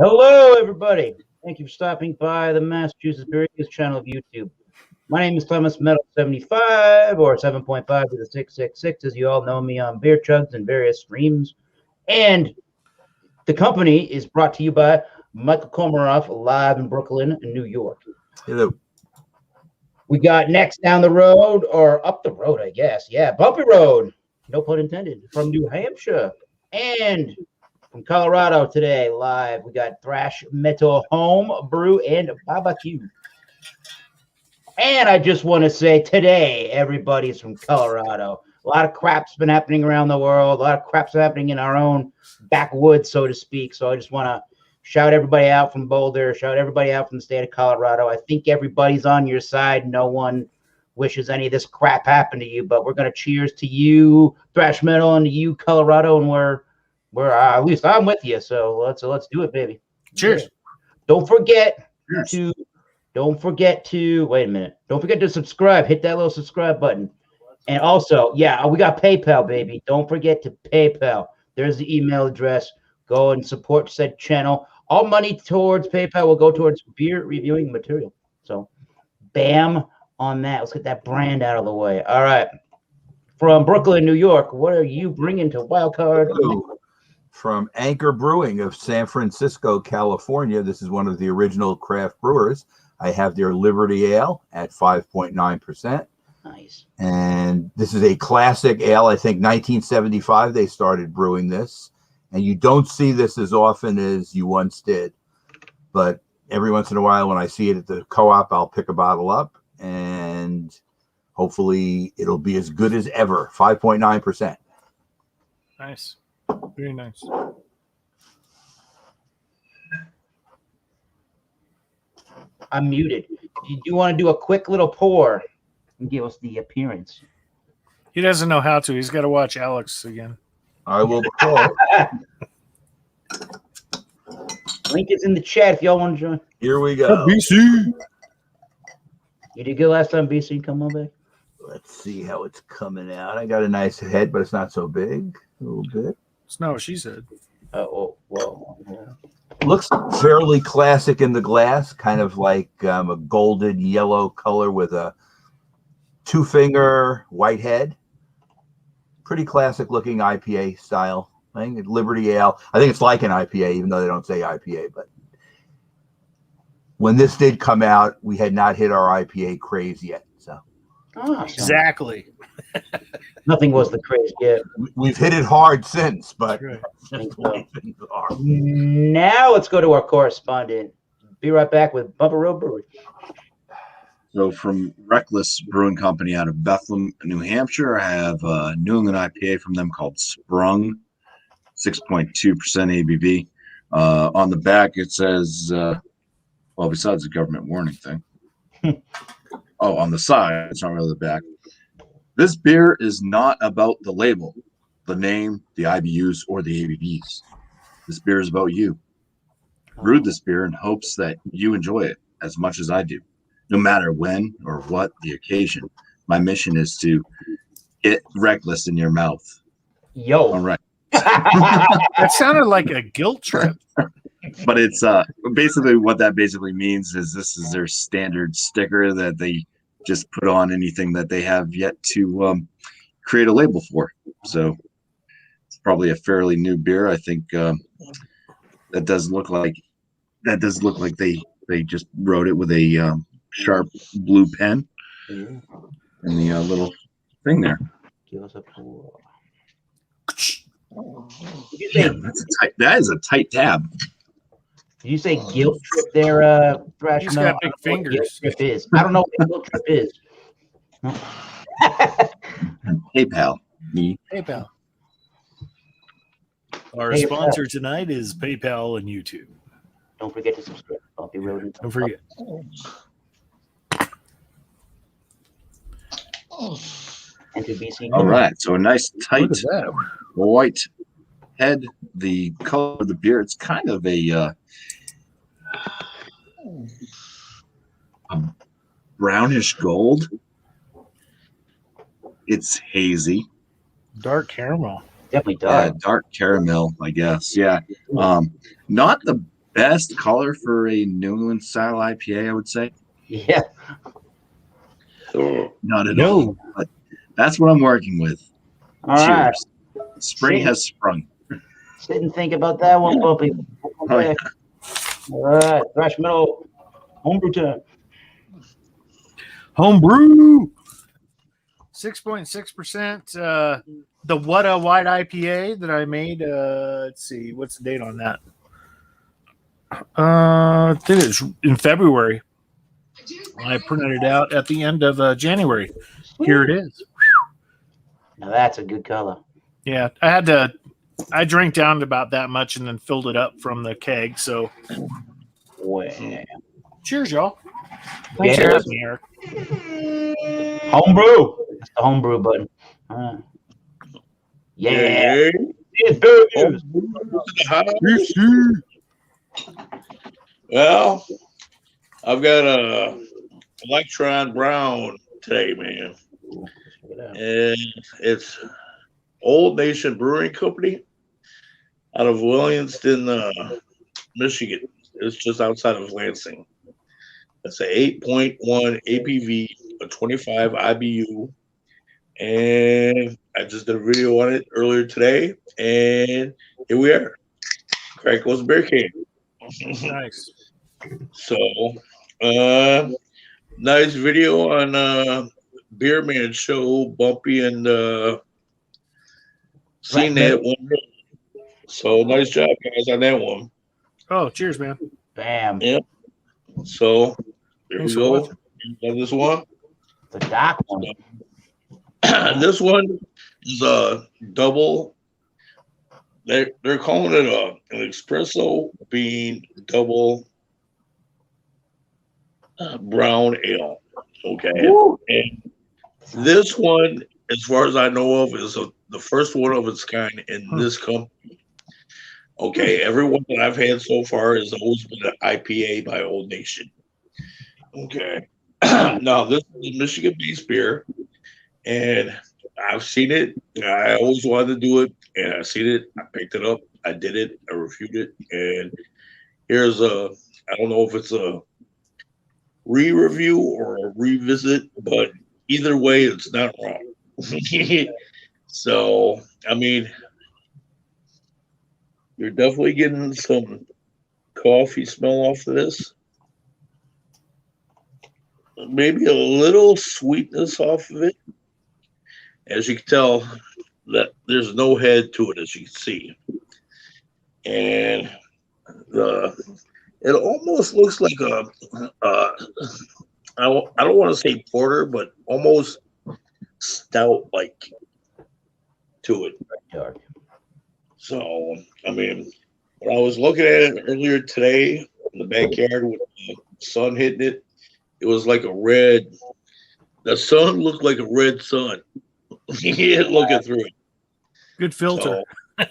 Hello, everybody. Thank you for stopping by the Massachusetts Beer News channel of YouTube. My name is Thomas Metal 75 or 7.5 to the 666. As you all know me on Beer Chugs and various streams. And the company is brought to you by Michael Komaroff, live in Brooklyn, New York. Hello. We got next down the road, or up the road, I guess. Yeah, Bumpy Road. No pun intended. From New Hampshire. And from Colorado today, live, we got Thrash Metal Home Brew and Barbecue. And I just want to say today, everybody's from Colorado. A lot of crap's been happening around the world. A lot of crap's happening in our own backwoods, so to speak. So I just want to shout everybody out from Boulder, shout everybody out from the state of Colorado. I think everybody's on your side. No one wishes any of this crap happen to you, but we're going to cheers to you, Thrash Metal, and to you, Colorado, and we're at least I'm with you. So let's do it, baby. Cheers. Yeah. Don't forget to wait a minute. Don't forget to subscribe. Hit that little subscribe button. And also, yeah, we got PayPal, baby. Don't forget to PayPal. There's the email address. Go and support said channel. All money towards PayPal will go towards beer reviewing material. So, bam on that. Let's get that brand out of the way. All right. From Brooklyn, New York, what are you bringing to Wildcard? From Anchor Brewing of San Francisco, California. This is one of the original craft brewers. I have their Liberty Ale at 5.9%. Nice. And this is a classic ale. I think 1975 they started brewing this. And you don't see this as often as you once did. But every once in a while when I see it at the co-op, I'll pick a bottle up. And hopefully it'll be as good as ever. 5.9%. Nice. Very nice. I'm muted. Do you want to do a quick little pour and give us the appearance? He doesn't know how to. He's got to watch Alex again. I will pour. Link is in the chat if y'all want to join. Here we go. BC. You did good last time, BC. Come on back. Let's see how it's coming out. I got a nice head, but it's not so big. A little bit. It's not what she said. Whoa. Looks fairly classic in the glass, kind of like a golden yellow color with a two-finger white head. Pretty classic looking IPA style thing. Liberty Ale. I think it's like an IPA, even though they don't say IPA. But when this did come out, we had not hit our IPA craze yet. So Exactly. Nothing was the craze yet. we've hit it hard since, but Right. Now let's go to our correspondent. Be right back with Bumper Road Brewery. So from Reckless Brewing Company out of Bethlehem, New Hampshire, I have a New England IPA from them called Sprung, 6.2% ABV. On the back, it says, well, besides the government warning thing. On the side, it's not really the back. This beer is not about the label, the name, the IBUs, or the ABVs. This beer is about you. Brewed this beer in hopes that you enjoy it as much as I do. No matter when or what the occasion, my mission is to get Reckless in your mouth. Yo. All right. That sounded like a guilt trip. But it's basically what that basically means is this is their standard sticker that they just put on anything that they have yet to create a label for. So it's probably a fairly new beer. I think that does look like they just wrote it with a sharp blue pen in the little thing there. Give us a pour. Yeah, that is a tight tab. Did you say guilt trip there, Thrash? He's No, got I big don't know what fingers. guilt trip is. I don't know what guilt trip is. PayPal. PayPal. Our PayPal. sponsor tonight is PayPal and YouTube. Don't forget to subscribe. Bumpy Road. Don't forget. And to BC. All right, so a nice tight Look at that. white head. The color of the beer, it's kind of a brownish gold. It's hazy. Dark caramel. Definitely dark. Dark caramel, I guess. Yeah. Not the best color for a New England style IPA, I would say. Yeah. Not at all. But that's what I'm working with. All right. Cheers. Spring has sprung. Sit and think about that one, Bumpy. Okay. All right. Thrash metal homebrew time. Homebrew. 6.6%. The What a White IPA that I made. Let's see. What's the date on that? I think it's in February. I printed it out at the end of January. Here it is. Now that's a good color. Yeah, I drank down about that much and then filled it up from the keg. So, Wow. cheers, y'all. Thanks for having me, Eric. Homebrew. That's the homebrew button. All right. Yeah. Well, I've got a Electron Brown today, man. And it's Old Nation Brewing Company out of Williamston, Michigan. It's just outside of Lansing. It's a 8.1 ABV, a 25 IBU. And I just did a video on it earlier today. And here we are. Crack goes the beer can. Nice. So, nice video on Beer Man Show, Bumpy, and seen that one. So, nice job, guys, on that one. Oh, cheers, man. Bam. Yep. So, here Thanks we for go. watching. Love this one. The dark one. This one is a double. They're calling it an espresso bean double brown ale. Okay. Woo. And this one, as far as I know of, is the first one of its kind in this company. Okay. Every one that I've had so far has always been an IPA by Old Nation. Okay. Now, this is a Michigan-based beer, and I've seen it. I always wanted to do it, and I seen it. I picked it up. I did it. I reviewed it, and here's I don't know if it's a re-review or a revisit, but either way, it's not wrong. So, I mean, you're definitely getting some coffee smell off of this. Maybe a little sweetness off of it. As you can tell, that there's no head to it, as you can see. And it almost looks like a I don't want to say porter, but almost stout-like to it. Dark. So, I mean, when I was looking at it earlier today in the backyard with the sun hitting it, it was like a red. The sun looked like a red sun. Looking through it. Good filter. So,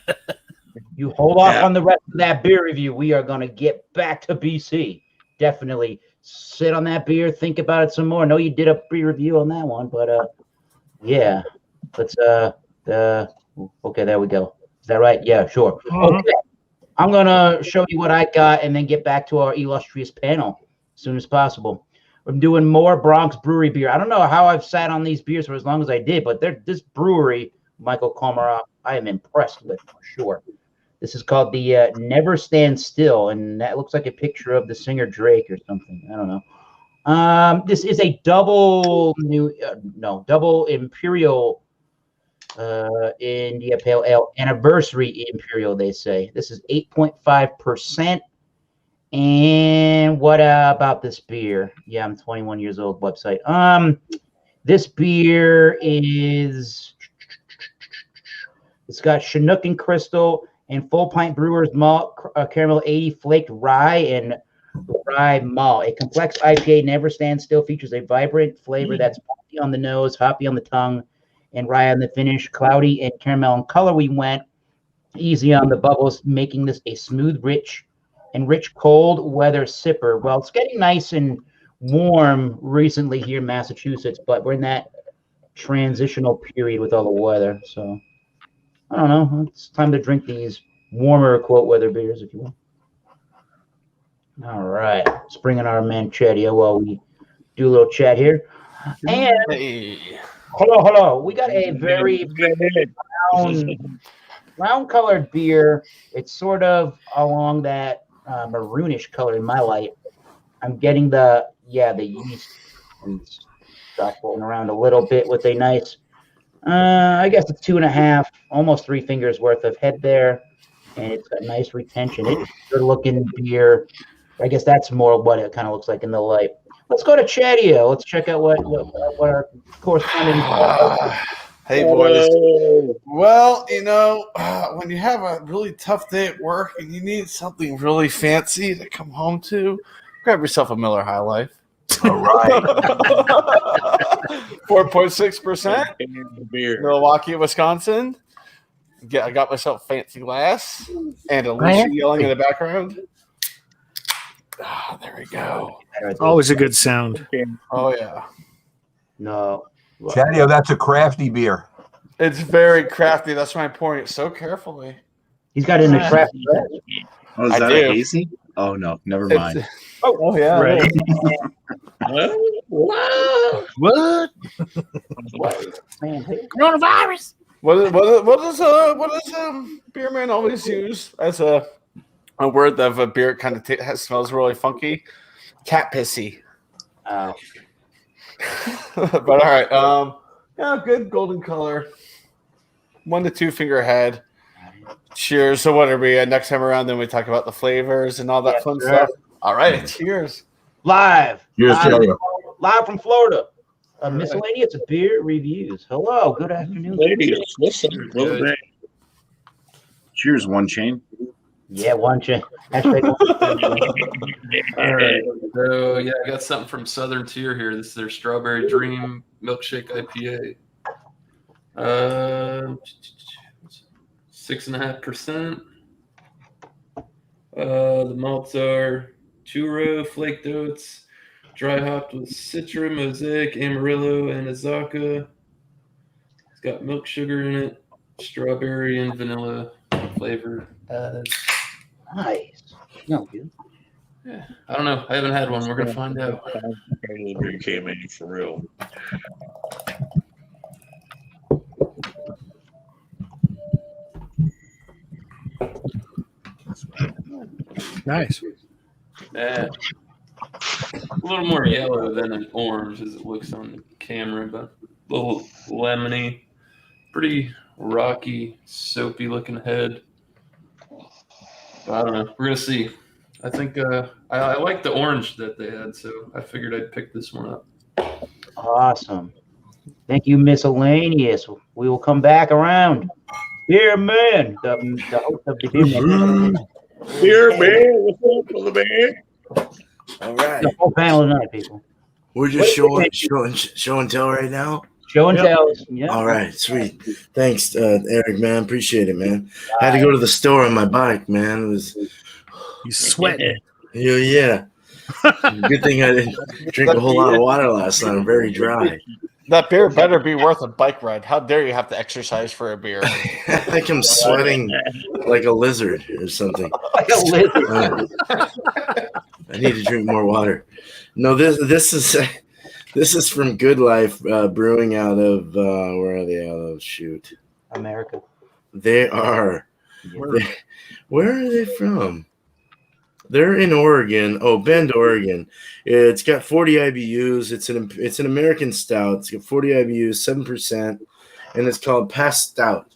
You hold off on the rest of that beer review. We are going to get back to BC. Definitely sit on that beer, think about it some more. I know you did a pre-review on that one, but yeah. Let's okay, there we go. Is that right? Yeah, sure. Okay. I'm gonna show you what I got and then get back to our illustrious panel as soon as possible. I'm doing more Bronx Brewery beer. I don't know how I've sat on these beers for as long as I did, but this brewery, Michael Komarov, I am impressed with for sure. This is called the Never Stand Still, and that looks like a picture of the singer Drake or something. I don't know. This is a double imperial India Pale Ale anniversary imperial. They say this is 8.5%. And what about this beer? Yeah, I'm 21 years old. Website. This beer is. It's got Chinook and Crystal and Full Pint Brewers Malt, Caramel 80 Flaked Rye and Rye Malt. A complex IPA never stands still, features a vibrant flavor that's hoppy on the nose, hoppy on the tongue, and rye on the finish. Cloudy and caramel in color. We went easy on the bubbles, making this a smooth, rich cold weather sipper. Well, it's getting nice and warm recently here in Massachusetts, but we're in that transitional period with all the weather, so. I don't know. It's time to drink these warmer quote weather beers, if you will. All right. Let's bring in our Manchetta while we do a little chat here. And Hey. hello. We got a very round colored beer. It's sort of along that maroonish color in my light. I'm getting the yeast and stuff floating around a little bit with a nice, I guess it's 2.5, almost 3 fingers worth of head there, and it's got nice retention. It's a good looking beer. I guess that's more what it kind of looks like in the light. Let's go to Chatio. Let's check out what our correspondent. Hey, boys. Well, when you have a really tough day at work and you need something really fancy to come home to, grab yourself a Miller High Life. All right. 4.6%. Milwaukee, Wisconsin. I got myself fancy glass and Alicia yelling in the background. There we go. Always a good sound. Oh, yeah. No. Chatio, that's a crafty beer. It's very crafty. That's my point. So carefully. He's got it in a craft. Oh, is I that do. a hazy? Oh no, never mind. Oh yeah. Right. What? What? Man, Coronavirus. What does beer man always use as a word of a beer kind of smells really funky? Cat pissy. But all right. Yeah, good golden color. 1 to 2 finger head. Cheers. So what are we next time around? Then we talk about the flavors and all that fun stuff. All right. Cheers. live Chatio. live from Florida. Miscellaneous beer reviews. Hello, good afternoon. Ladies, listen. Good. Cheers, one chain. Yeah, one chain. Hashtag All right. So yeah, I got something from Southern Tier here. This is their Strawberry Dream Milkshake IPA. 6.5%. The malts are churro, flaked oats, dry hopped with Citra, Mosaic, Amarillo, and Azaka. It's got milk sugar in it, strawberry and vanilla flavor. nice. No, dude. Yeah, I don't know. I haven't had one. We're gonna find out. Beer came in for real. Nice. Yeah. A little more yellow than an orange as it looks on the camera, but a little lemony, pretty rocky, soapy looking head. But I don't know. We're gonna see. I think I like the orange that they had, so I figured I'd pick this one up. Awesome. Thank you, Miscellaneous. We will come back around. Beer Man, the host of the Beer Man. Beer man, what's up, brother man? All right. The whole panel tonight, people. We're just show and tell right now. Show and tell. Yeah. All right, sweet. Thanks, Eric, man. Appreciate it, man. I had to go to the store on my bike, man. It was He's sweating. yeah. Good thing I didn't drink a whole lot of water last night. I'm very dry. That beer better be worth a bike ride. How dare you have to exercise for a beer? I think I'm sweating like a lizard or something. Like a lizard. I need to drink more water. No, this is from Good Life Brewing out of where are they out of? Shoot, America. they are. Where are they from? They're in Oregon. Oh, Bend, Oregon. It's got 40 IBUs. It's an American stout. It's got 40 IBUs, 7%, and it's called Past Stout.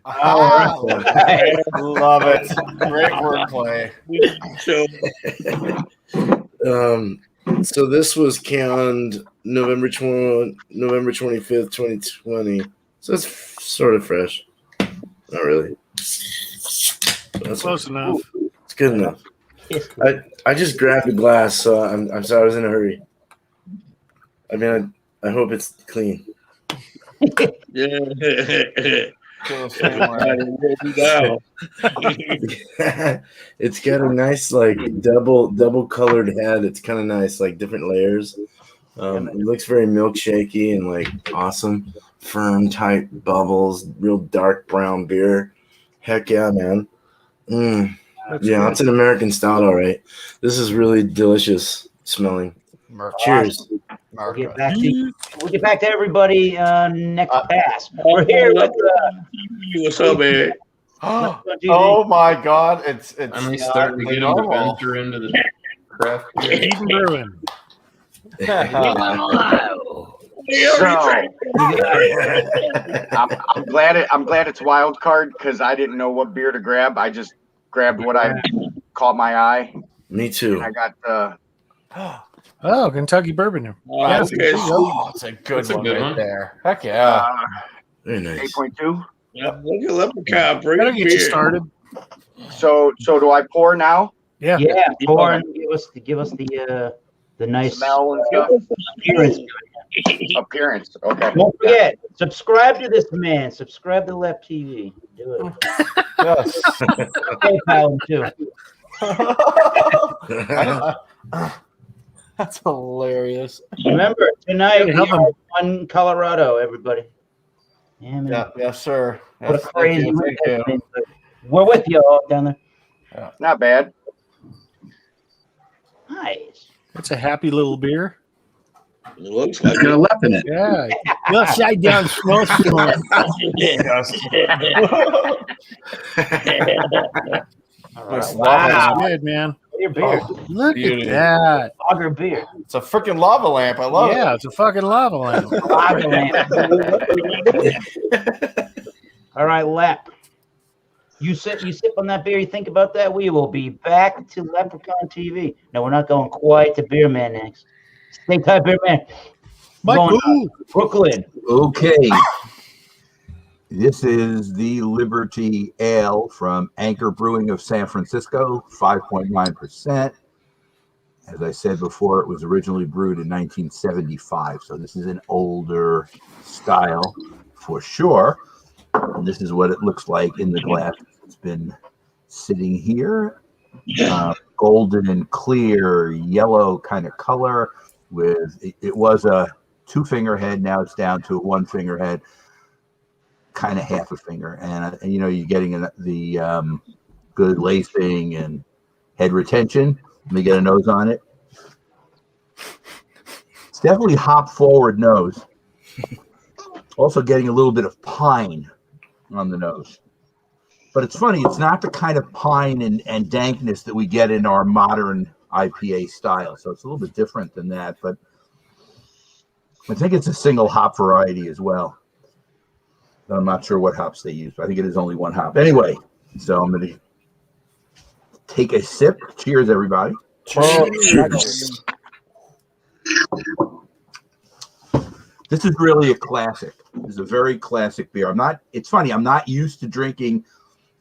All right. Love it. Great wordplay. So this was canned November 25th, 2020. So it's sort of fresh. Not really. That's Close enough. It's good enough. I just grabbed a glass, so I'm sorry I was in a hurry. I mean, I hope it's clean. Yeah. It's got a nice like double colored head. It's kind of nice, like different layers. It looks very milkshakey and like awesome, firm type bubbles, real dark brown beer. Heck yeah, man. Yeah, it's an American stout, all right. This is really delicious smelling. Cheers. We'll get back to everybody next pass. We're here with What's up, man? Oh my God! It's Finally starting to get him to venture into the craft beer. Even brewing. I'm glad it's wild card because I didn't know what beer to grab. I just grabbed what I caught my eye. Me too. I got Oh, Kentucky bourbon. Yeah, okay. it's a good one right there. Heck yeah. Very nice. 8.2. Yeah, look at Leprechaun. Bring That'll get you beer. started. So do I pour now? Yeah. Yeah, pour and give us the nice Smell and stuff? appearance. Appearance. Okay. Don't forget, subscribe to this man. Subscribe to Lep TV. Do it. Yes. PayPal too. That's hilarious. Remember tonight we help him. are on Colorado. Everybody. Yeah, man. Yeah, yes, sir. What a Yes, crazy thank week you. that's been. We're with you all down there. Not bad. Nice. It's a happy little beer. It looks like Got a left in it. Yeah. Upside down snowstorm. All Nice. right. Wow. Wow. Good, man. Your beer. Look Beauty. at that. Lager beer. It's a freaking lava lamp. I love Yeah, it's a fucking lava lamp. Lager lamp. All right, Lep. You sip on that beer. You think about that. We will be back to Leprechaun TV. No, we're not going quite to Beer Man next. Stay tight, Beer Man. Michael. Going Brooklyn. Okay. This is the Liberty Ale from Anchor Brewing of San Francisco, 5.9%. As I said before, it was originally brewed in 1975, so this is an older style for sure. And this is what it looks like in the glass. It's been sitting here. Golden and clear yellow kind of color with it was a 2-finger head. Now it's down to a 1-finger head, kind of half a finger. And you know, you're getting the good lacing and head retention. Let me get a nose on it. It's definitely hop forward nose. Also getting a little bit of pine on the nose. But it's funny, it's not the kind of pine and dankness that we get in our modern IPA style. So it's a little bit different than that. But I think it's a single hop variety as well. I'm not sure what hops they use, but I think it is only one hop. Anyway, so I'm going to take a sip. Cheers, everybody. Cheers. This is really a classic. This is a very classic beer. It's funny, I'm not used to drinking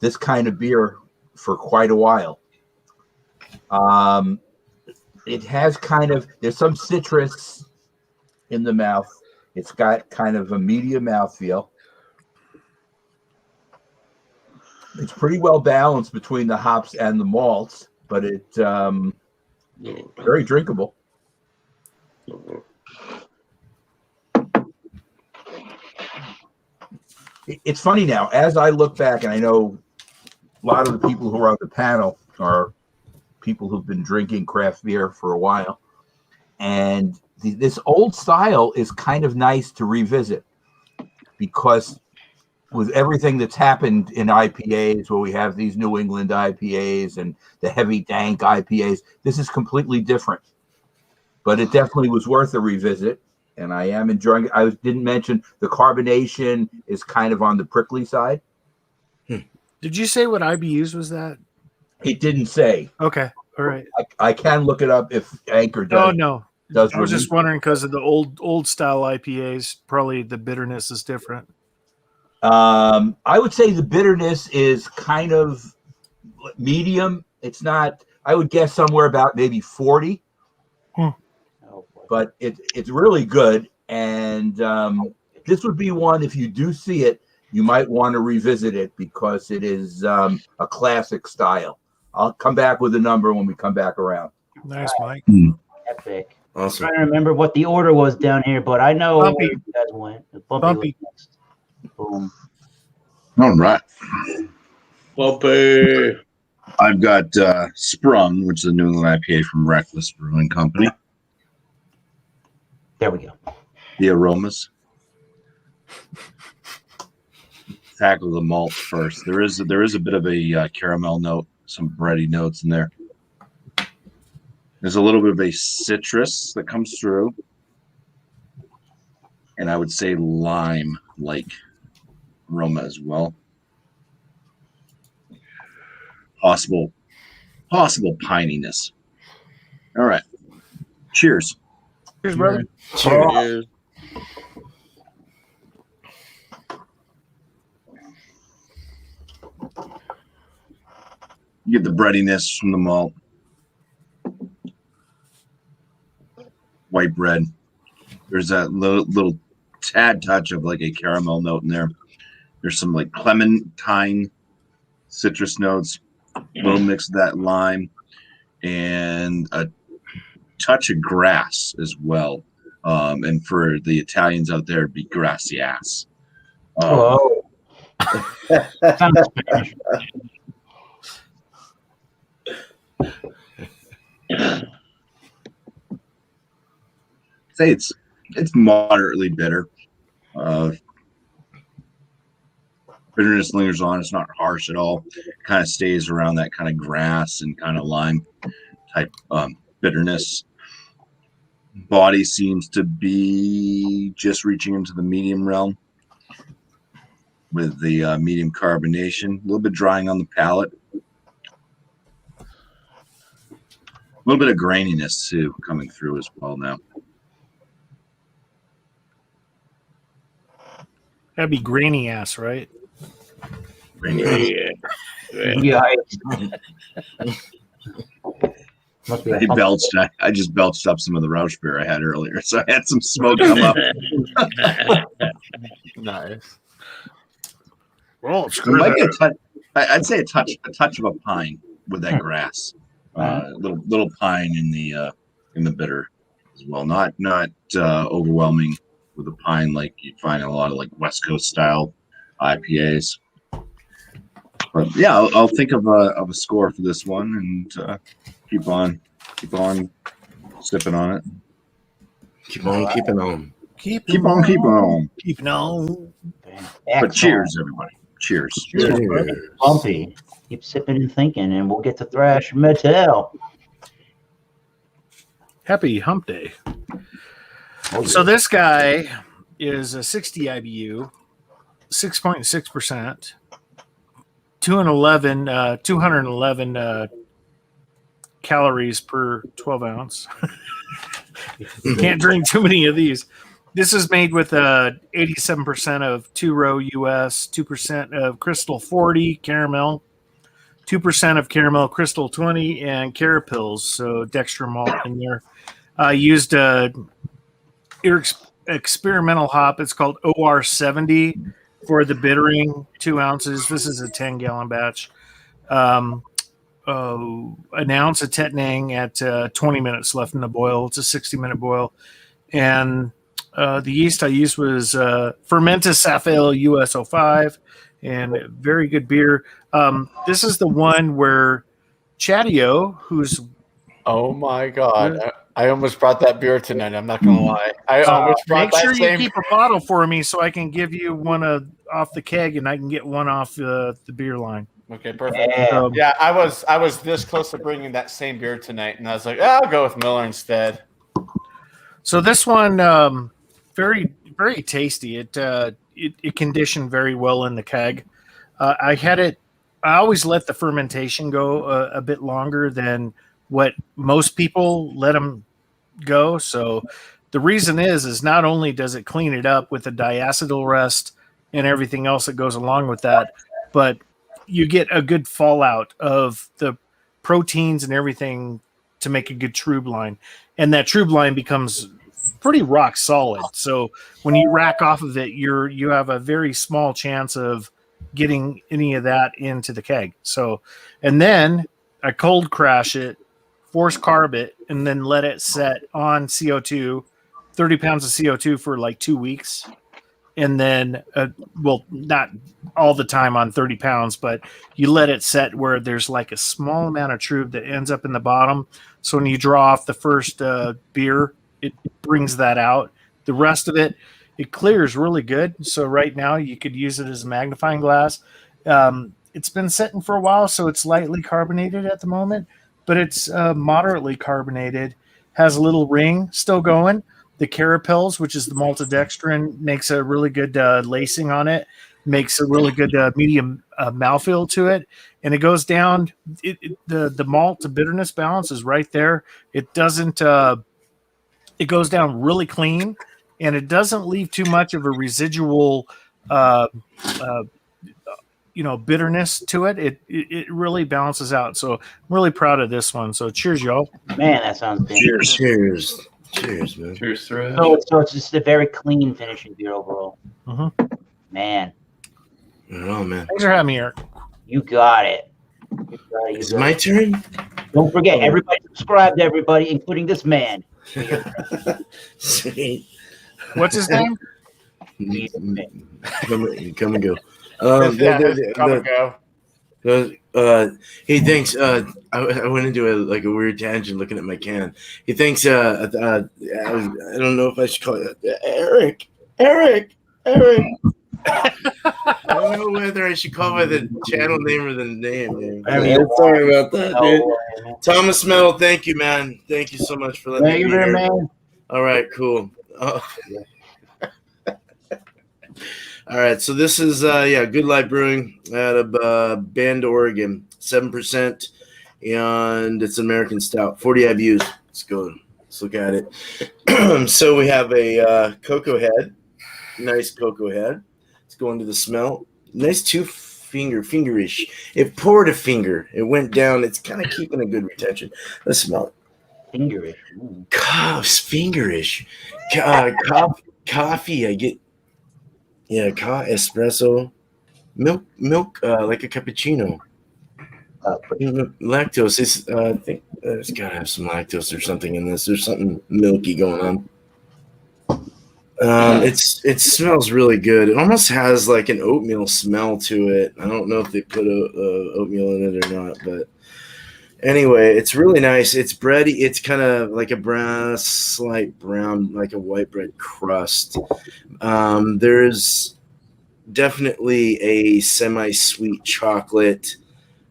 this kind of beer for quite a while. It has there's some citrus in the mouth. It's got kind of a medium mouthfeel. It's pretty well balanced between the hops and the malts, but it's very drinkable. It's funny now, as I look back, and I know a lot of the people who are on the panel are people who've been drinking craft beer for a while. And this old style is kind of nice to revisit because with everything that's happened in IPAs, where we have these New England IPAs and the heavy dank IPAs, this is completely different. But it definitely was worth a revisit. And I am enjoying it. I didn't mention the carbonation is kind of on the prickly side. Did you say what IBUs was that? It didn't say. Okay. All right. I can look it up if Anchor does. Oh, no. Does I was release just wondering because of the old style IPAs, probably the bitterness is different. I would say the bitterness is kind of medium. It's not, I would guess somewhere about maybe 40. But it's really good. And this would be one, if you do see it, you might want to revisit it because it is a classic style. I'll come back with a number when we come back around. Nice, Mike. Epic. Awesome. I'm trying to remember what the order was down here, but I know Bumpy. where you guys went. Bumpy. was next. Boom. All right. Bumpy. I've got Sprung, which is a New England IPA from Reckless Brewing Company. There we go. The aromas. Tackle the malt first. There is a bit of a caramel note, some bready notes in there. There's a little bit of a citrus that comes through, and I would say lime-like aroma as well. Possible pininess. All right. Cheers. Cheers, brother. Cheers. You get the breadiness from the malt. White bread. There's that little tad touch of like a caramel note in there. There's some like clementine citrus notes, a little mix of that lime, and a touch of grass as well. And for the Italians out there, it'd be grassy ass. Oh. Sounds Spanish. Say it's moderately bitter. Bitterness lingers on. It's not harsh at all. It kind of stays around that kind of grass and kind of lime type bitterness. Body seems to be just reaching into the medium realm with the medium carbonation. A little bit drying on the palate. A little bit of graininess too coming through as well now. That'd be grainy ass, right? Yeah. Yeah. Must be I belched. I just belched up some of the Rausch beer I had earlier, so I had some smoke come up. Nice. Well, There might be a touch. I'd say a touch of a pine with that grass. Little pine in the bitter as well. Not overwhelming with the pine like you find in a lot of like West Coast style IPAs. But yeah, I'll think of a score for this one and keep on sipping on it. Keep on keeping on. Keep on. Keeping on. But cheers, everybody. Cheers. Bumpy. Keep sipping and thinking, and we'll get to thrash metal. Happy hump day. Oh, So this guy is a 60 IBU, 6.6%, 211 calories per 12 ounce. You can't drink too many of these. This is made with 87% of 2-row US, 2% of Crystal 40 caramel, 2% of caramel Crystal 20, and Carapils, so dextro malt in there. Used experimental hop. It's called OR70 for the bittering, 2 ounces. This is a 10-gallon batch. An ounce of Tettnang at 20 minutes left in the boil. It's a 60-minute boil. And the yeast I used was Fermentus Safale US05, and very good beer. This is the one where Chatio, who's... Oh, my God. I almost brought that beer tonight. I'm not going to lie. I almost brought make that sure same... you keep a bottle for me so I can give you one off the keg and I can get one off the beer line. Okay, perfect. Yeah. Yeah, I was this close to bringing that same beer tonight, and I was like, I'll go with Miller instead. So this one, very, very tasty. It conditioned very well in the keg. I always let the fermentation go a bit longer than what most people let them go. So the reason is not only does it clean it up with the diacetyl rest and everything else that goes along with that, but you get a good fallout of the proteins and everything to make a good trube line. And that trube line becomes pretty rock solid. So when you rack off of it, you have a very small chance of getting any of that into the keg. So, and then I cold crash it, force carb it, and then let it set on CO2, 30 pounds of CO2 for like 2 weeks. and then well, not all the time on 30 pounds, but you let it set where there's like a small amount of trub that ends up in the bottom. So when you draw off the first beer, it brings that out. The rest of it, it clears really good. So right now you could use it as a magnifying glass. It's been sitting for a while, so it's lightly carbonated at the moment, but it's moderately carbonated. Has a little ring still going. The carapils, which is the maltodextrin, makes a really good lacing on it. Makes a really good medium mouthfeel to it, and it goes down. The malt to bitterness balance is right there. It doesn't. It goes down really clean, and it doesn't leave too much of a residual, bitterness to it. It really balances out. So I'm really proud of this one. So cheers, y'all. Man, that sounds fantastic. Cheers. Cheers, man. Cheers, Thresh. So it's just a very clean finishing beer overall. Mm-hmm. Man, Oh, man. Thanks for having me, Eric. you got it. Is it my turn? Don't forget, everybody subscribe to everybody, including this man. Sweet. What's his name? Come and go. Come and go. Hey, thanks. I went into a weird tangent looking at my can. Hey, thanks. I don't know if I should call it Eric. I don't know whether I should call by the channel name or the name. Sorry about that, dude. Thomas Metal, thank you, man. Thank you so much for letting me be here. Man. All right, cool. All right, so this is Good Life Brewing out of Bend, Oregon, 7%, and it's an American stout, 40 IBUs. Let's go. Let's look at it. So we have a cocoa head, nice cocoa head. Let's go into the smell. Nice fingerish. It poured a finger. It went down. It's kind of keeping a good retention. Let's smell it. Fingerish. Fingerish. Coffee. I get. Yeah, espresso, milk, like a cappuccino. Lactose is, I think there's gotta have some lactose or something in this. There's something milky going on. It smells really good. It almost has like an oatmeal smell to it. I don't know if they put oatmeal in it or not, but anyway, it's really nice. It's bready. It's kind of like a slight brown, like a white bread crust. There's definitely a semi-sweet chocolate,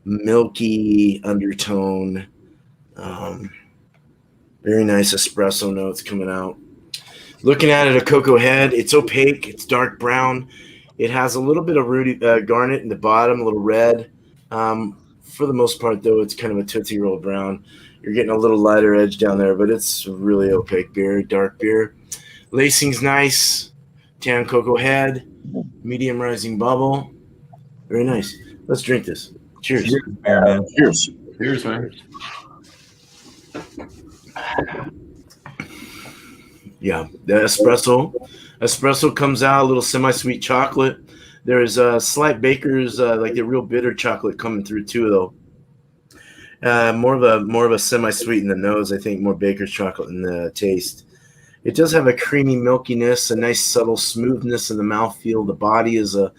milky undertone. Very nice espresso notes coming out. Looking at it, a cocoa head. It's opaque. It's dark brown. It has a little bit of rooty garnet in the bottom, a little red. For the most part, though, it's kind of a Tootsie Roll brown. You're getting a little lighter edge down there, but it's really opaque beer, dark beer. Lacing's nice. Tan cocoa head. Medium rising bubble. Very nice. Let's drink this. Cheers. Cheers. Cheers, man. Yeah, the espresso comes out, a little semi-sweet chocolate. There's a slight baker's, like the real bitter chocolate coming through too, though. More of a semi-sweet in the nose, I think. More baker's chocolate in the taste. It does have a creamy milkiness, a nice subtle smoothness in the mouthfeel. The body is I'd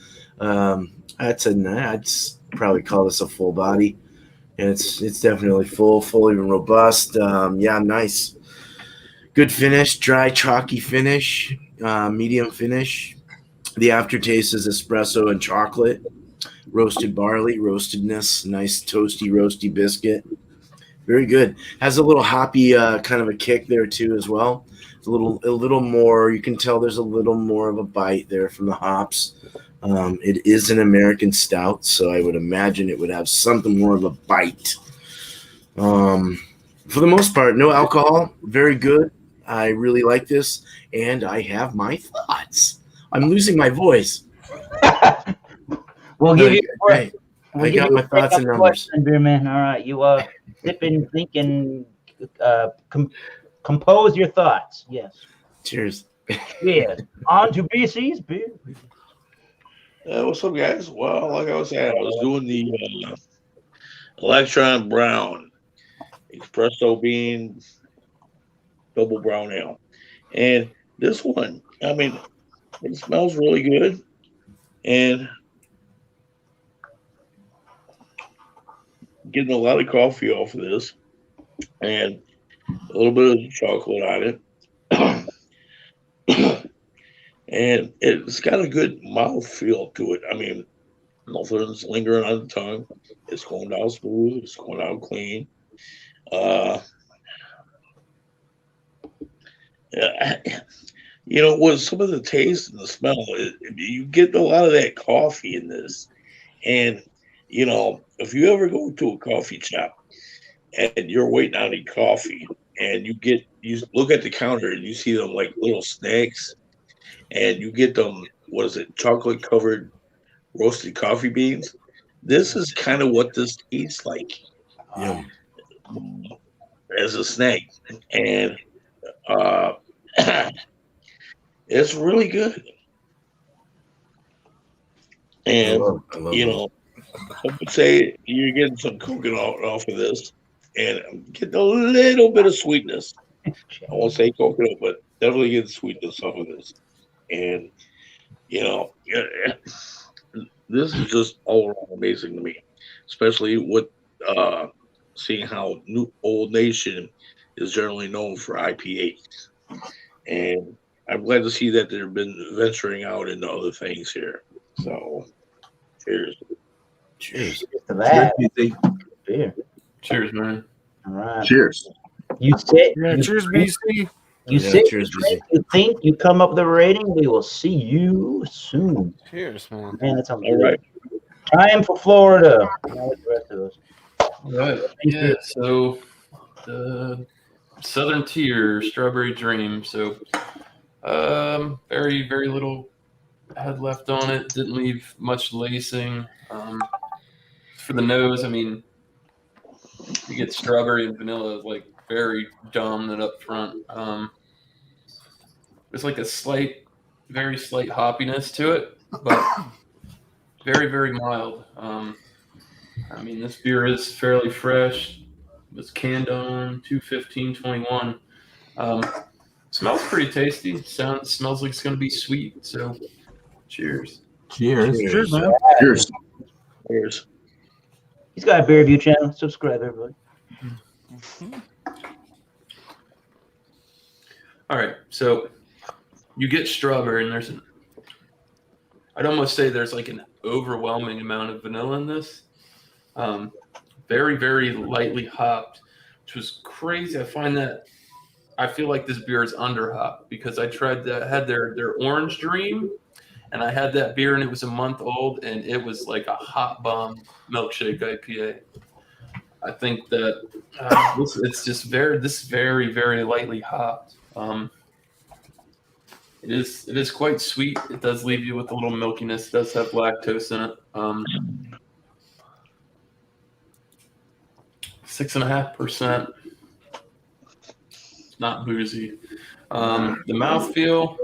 probably call this a full body, and it's definitely full, even robust. Nice. Good finish, dry, chalky finish, medium finish. The aftertaste is espresso and chocolate, roasted barley, roastedness, nice toasty, roasty biscuit. Very good. Has a little hoppy kind of a kick there too as well. It's a little more. You can tell there's a little more of a bite there from the hops. It is an American stout, so I would imagine it would have something more of a bite. For the most part, no alcohol. Very good. I really like this, and I have my thoughts. I'm losing my voice. We'll give you. Right. I got my thoughts and numbers. Beer man. All right, you sip and think and compose your thoughts. Yes. Cheers. Yes. On to BC's beer. What's up, guys? Well, like I was saying, I was doing the Electron Brown Espresso Bean Double Brown Ale. And this one, I mean, It smells really good, and getting a lot of coffee off of this, and a little bit of chocolate on it. And it's got a good mouth feel to it. I mean, nothing's lingering on the tongue. It's going down smooth. It's going down clean. Yeah, with some of the taste and the smell, you get a lot of that coffee in this. And, if you ever go to a coffee shop and you're waiting on a coffee and you look at the counter and you see them like little snacks and you get them, what is it, chocolate covered roasted coffee beans. This is kind of what this tastes like as a snack. And it's really good. And, I love it. I would say you're getting some coconut off of this, and I'm getting a little bit of sweetness. I won't say coconut, but definitely getting sweetness off of this. And, this is just all around amazing to me, especially with seeing how Old Nation is generally known for IPAs. And I'm glad to see that they've been venturing out into other things here. So, cheers. Cheers. To that. Cheers, Beer. Cheers, man. All right. Cheers. You sit. Yeah, you cheers, drink, BC. You Yeah, sit. cheers, You drink, BC. you think. You come up with a rating. We will see you soon. Cheers, man. Man, that sounds All good. right. Time for Florida. Now with the rest of us. All right. Yeah. So the Southern Tier Strawberry Dream. So very, very little had left on it. Didn't leave much lacing. For the nose, I mean, you get strawberry and vanilla like very dominant up front. There's like a very slight hoppiness to it, but very, very mild. I mean, this beer is fairly fresh. It was canned on 2/15/21. Smells pretty tasty. Smells like it's going to be sweet. So, cheers. Cheers. Cheers, man. Cheers. Cheers. He's got a beer review channel. Subscribe, everybody. All right, so you get strawberry, and I'd almost say there's like an overwhelming amount of vanilla in this. Very, very lightly hopped, which was crazy. I feel like this beer is under hopped because I had their Orange Dream, and I had that beer, and it was a month old, and it was like a hot bomb milkshake IPA. I think that it's very, very lightly hopped. It is quite sweet. It does leave you with a little milkiness. It does have lactose in it. 6.5%. It's not boozy. The mouthfeel.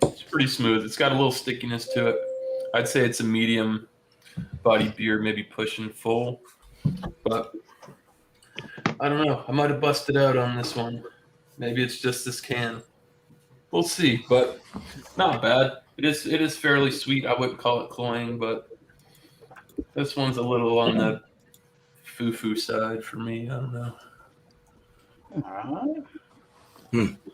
It's pretty smooth. It's got a little stickiness to it. I'd say it's a medium body beer, maybe pushing full. But I don't know. I might have busted out on this one. Maybe it's just this can. We'll see, but not bad. It is fairly sweet. I wouldn't call it cloying, but this one's a little on the foo-foo side for me. I don't know.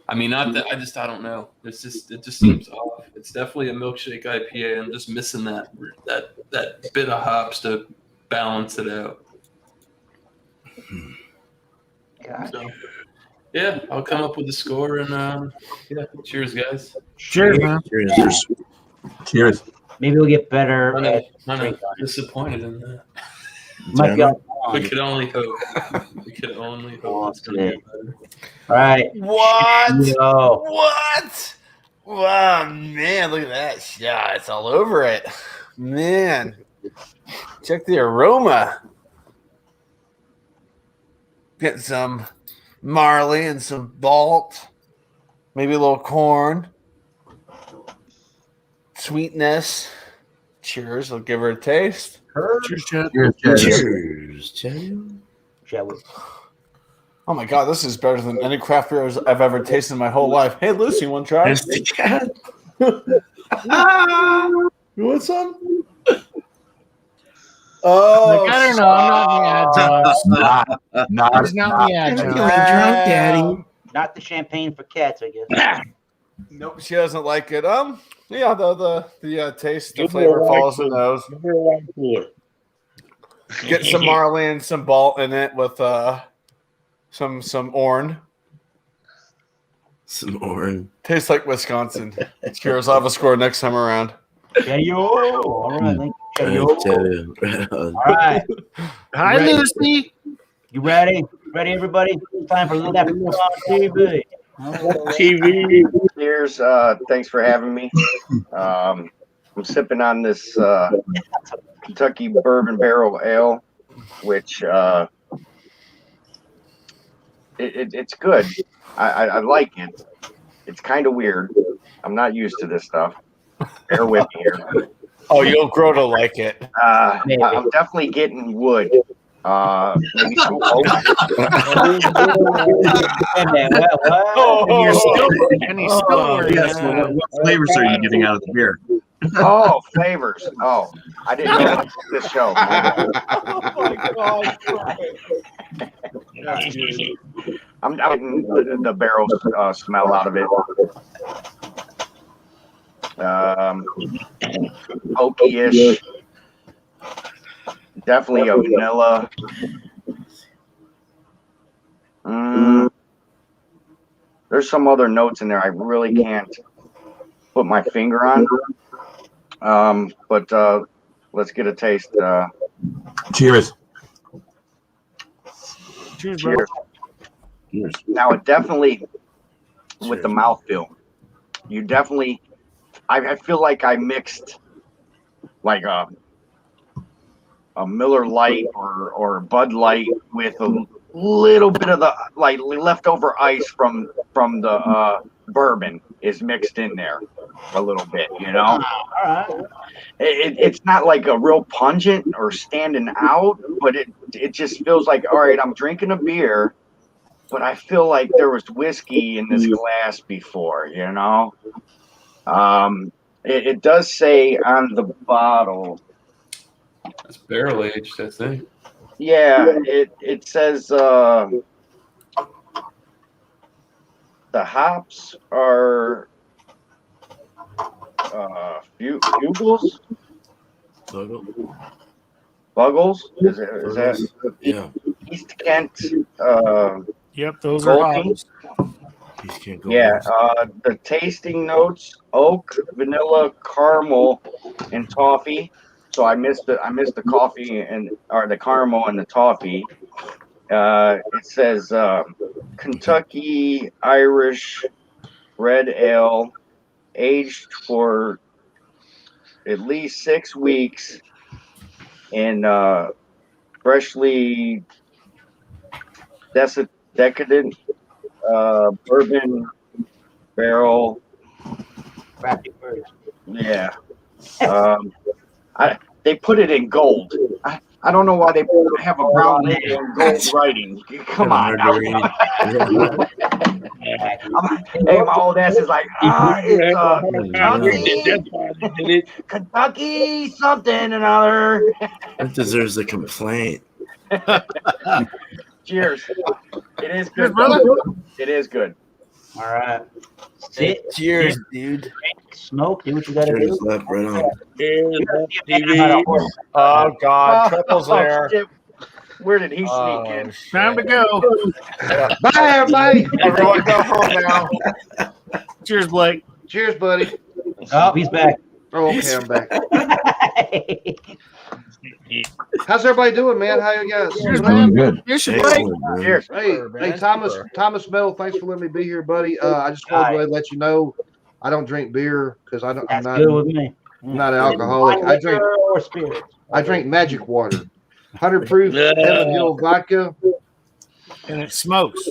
I mean, not that I don't know. It just seems off. It's definitely a milkshake IPA. I'm just missing that bit of hops to balance it out. So, yeah, I'll come up with a score and cheers, guys. Cheers, man. Cheers. Cheers. Maybe we'll get better. I'm disappointed in that. Might be on. We could only hope. It's going to get better. All right. What? Yo. What? Wow, man, look at that shot. It's all over it. Man, check the aroma. Get some Marley and some Balt, maybe a little corn, sweetness. Cheers. I'll give her a taste. Cheers, Chad. Cheers. Cheers. Cheers. Shall we? Oh my god, this is better than any craft beers I've ever tasted in my whole life. Hey, Lucy, you want to try? That's the cat. You want some? Oh, Like, I don't know. I'm not in the ad zone. Not, He's not in the ad I'm zone. feeling drunk, Daddy. Not the champagne for cats, I guess. Nope, she doesn't like it. Yeah, the taste, the Give me a flavor wine follows the cooler. nose. Give me a wine cooler. Get some marlin, some malt in it with some orange. Some orange. Tastes like Wisconsin. Cheers. I'll have a score next time around. Cheerio. All right, thank you. Cheerio. Right on. All right. Hi, Ready? Lucy. You ready? Ready, everybody? It's time for Left on TV. TV. Cheers. Thanks for having me. I'm sipping on this Kentucky Bourbon Barrel Ale, which it's good. I like it. It's kind of weird. I'm not used to this stuff. Bear with me here. Oh, you'll grow to like it. I'm definitely getting wood. Maybe some oak. And he's still wearing Yes. that. What flavors are you getting out of the beer? Oh, flavors. Oh, I didn't know about this show. I'm getting the barrel smell out of it. Oaky-ish. Definitely a vanilla. There's some other notes in there I really can't put my finger on. But let's get a taste. Cheers. Cheers, bro. Cheers. Now it definitely, with the mouthfeel, you definitely, I feel like I mixed like a Miller Lite or Bud Light with a little bit of the like leftover ice from the bourbon is mixed in there a little bit, you know. All right. It's not like a real pungent or standing out, but it just feels like, all right, I'm drinking a beer, but I feel like there was whiskey in this glass before, you know. It does say on the bottle. That's barrel aged, I think. Yeah, it says the hops are bugles. Buggles? Is that Yeah. East Kent? Yep, those are Goldie? hops. These can't go Yeah. wrong. The tasting notes: oak, vanilla, caramel, and toffee. So I missed the coffee or the caramel and the toffee. It says Kentucky Irish Red Ale, aged for at least 6 weeks in freshly decadent bourbon barrel. Yeah. They put it in gold. I don't know why they have a brown label and gold writing. Come on. Hey, my old ass is like, it's Kentucky something another. That deserves a complaint. Cheers. It is good, brother. It is good. All right. Sit. Cheers, dude. Smoke. Do what you got to Cheers, do. left, right on. TV. Oh God, Triple's there. Shit. Where did he sneak in? Time to go. Bye, everybody. Everyone go home now. Cheers, Blake. Cheers, buddy. Oh, he's back. Oh, okay, I'm back. How's everybody doing, man? How you guys? Cheers, Doing man. good. Here's your Blake. Excellent, man. Cheers. Hey, man. Thomas Bell, thanks for letting me be here, buddy. I just wanted to let you know I don't drink beer because I'm That's not good with me. an alcoholic. I drink magic water, 100 proof Heaven Hill vodka. And it smokes.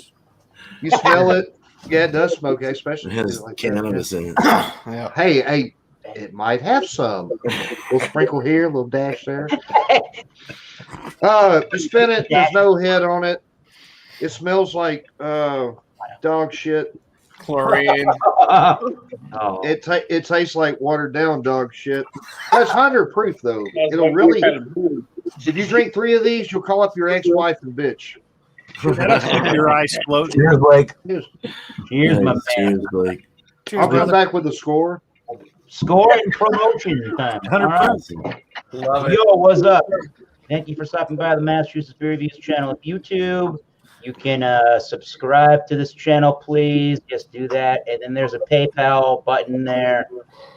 You smell it? Yeah, it does smoke, especially It has like cannabis in it. Yeah. Hey, it might have some. A little sprinkle here, a little dash there. You spin it. There's no head on it. It smells like dog shit. Chlorine. Oh, It tastes like watered down dog shit. That's 100 proof though. That's It'll like really. what kind of brew. If you drink 3 of these, you'll call up your ex-wife and bitch. Your eyes float. Cheers, Blake. cheers, my Nice. man. Cheers, Blake. Cheers, I'll come brother. back with the score. Score and promotion time. 100 All right. proof. Love it. Yo, what's up? Thank you for stopping by the Massachusetts Beer Reviews channel of YouTube. You can subscribe to this channel, please. Just do that. And then there's a PayPal button there.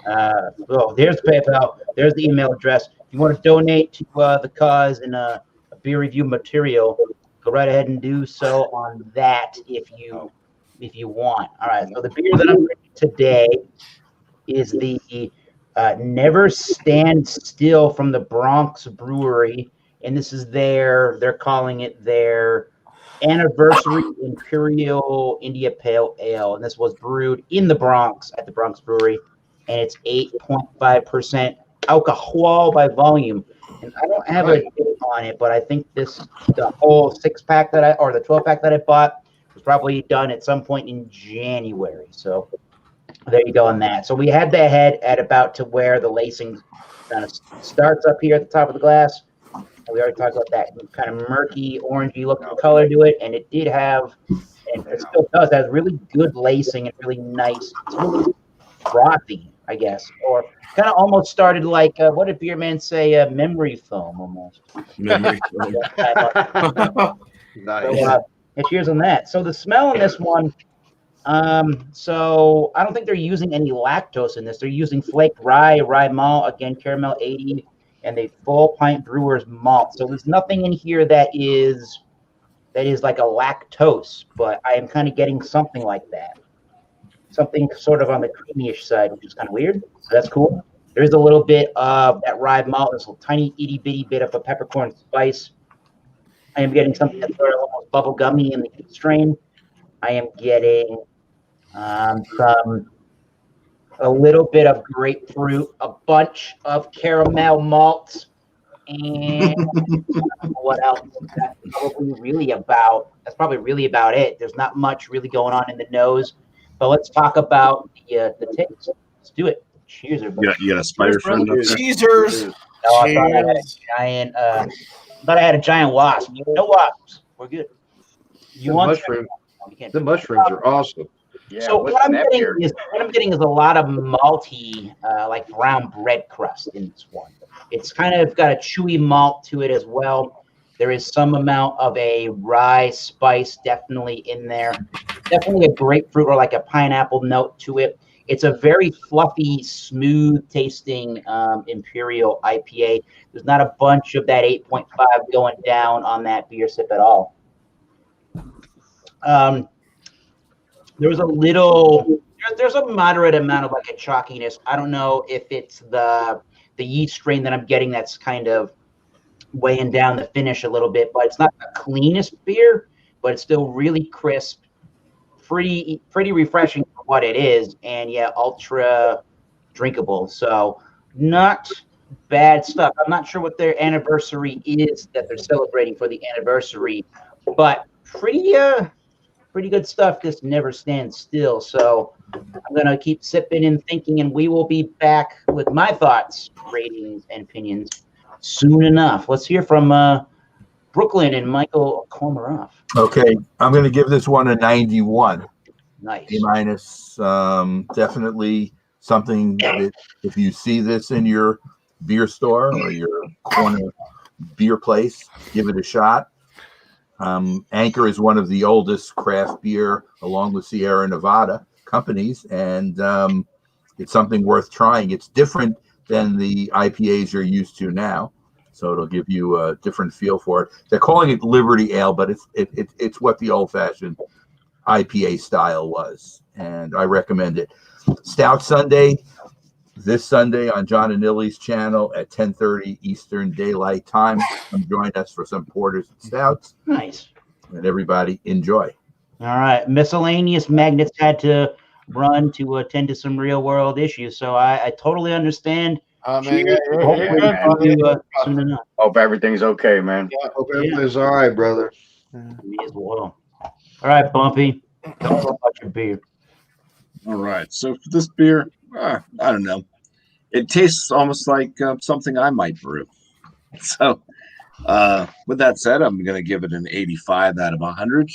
There's PayPal. There's the email address. If you want to donate to the cause and a beer review material, go right ahead and do so on that if you want. All right. So the beer that I'm drinking today is the Never Stand Still from the Bronx Brewery, and this is they're calling it their anniversary Imperial India Pale Ale, and this was brewed in the Bronx at the Bronx Brewery, and it's 8.5% alcohol by volume. And I don't have a date on it, but I think the whole 6-pack or the 12-pack that I bought was probably done at some point in January. So there you go on that. So we had the head at about to where the lacing kind of starts up here at the top of the glass. We already talked about that kind of murky, orangey looking color to it, and it did have, and it still does, has really good lacing and really nice. It's really frothy, I guess, or kind of almost started like what did Beer Man say? Memory foam, almost. Memory foam. Nice. So, cheers on that. So the smell on this one. So I don't think they're using any lactose in this. They're using flaked rye malt, again, caramel 80. And a full pint brewer's malt. So there's nothing in here that is like a lactose, but I am kind of getting something like that. Something sort of on the creamy-ish side, which is kind of weird. So that's cool. There's a little bit of that rye malt. There's a tiny itty-bitty bit of a peppercorn spice. I am getting something that's sort of almost bubble gummy in the heat strain. I am getting a little bit of grapefruit, a bunch of caramel malts, and what else? That's probably really about it. There's not much really going on in the nose, but let's talk about the taste. Let's do it. Cheers, everybody. You got a spider friend up there? Cheesers. No, I thought I had a giant wasp. No wasps. We're good. The mushrooms are awesome. Yeah, So what's what I'm in that beer? getting is a lot of malty, like brown bread crust in this one. It's kind of got a chewy malt to it as well. There is some amount of a rye spice definitely in there. Definitely a grapefruit or like a pineapple note to it. It's a very fluffy, smooth tasting Imperial IPA. There's not a bunch of that 8.5 going down on that beer sip at all. There was there's a moderate amount of like a chalkiness. I don't know if it's the yeast strain that I'm getting that's kind of weighing down the finish a little bit, but it's not the cleanest beer, but it's still really crisp, pretty refreshing for what it is, and yeah, ultra drinkable. So not bad stuff. I'm not sure what their anniversary is that they're celebrating for the anniversary, but pretty good stuff. This Never Stand Still. So I'm gonna keep sipping and thinking, and we will be back with my thoughts, ratings, and opinions soon enough. Let's hear from Brooklyn and Michael Komarov. Okay, I'm going to give this one a 91. Nice. A minus. Definitely something that if you see this in your beer store or your corner beer place, give it a shot. Anchor is one of the oldest craft beer, along with Sierra Nevada companies, and it's something worth trying. It's different than the IPAs you're used to now, so it'll give you a different feel for it. They're calling it Liberty Ale, but it's what the old-fashioned IPA style was, and I recommend it. Stout Sunday, this Sunday on John and Nilly's channel at 10:30 Eastern Daylight Time. Come join us for some porters and stouts. Nice. And everybody enjoy. All right. Miscellaneous magnets had to run to attend to some real world issues, so I totally understand. Man, Hopefully, soon enough. Hope everything's okay, man. Hope everything's all right, brother. Me as well. All right, Bumpy. Tell us about your beer. All right. So for this beer, I don't know. It tastes almost like something I might brew. So with that said, I'm going to give it an 85 out of 100.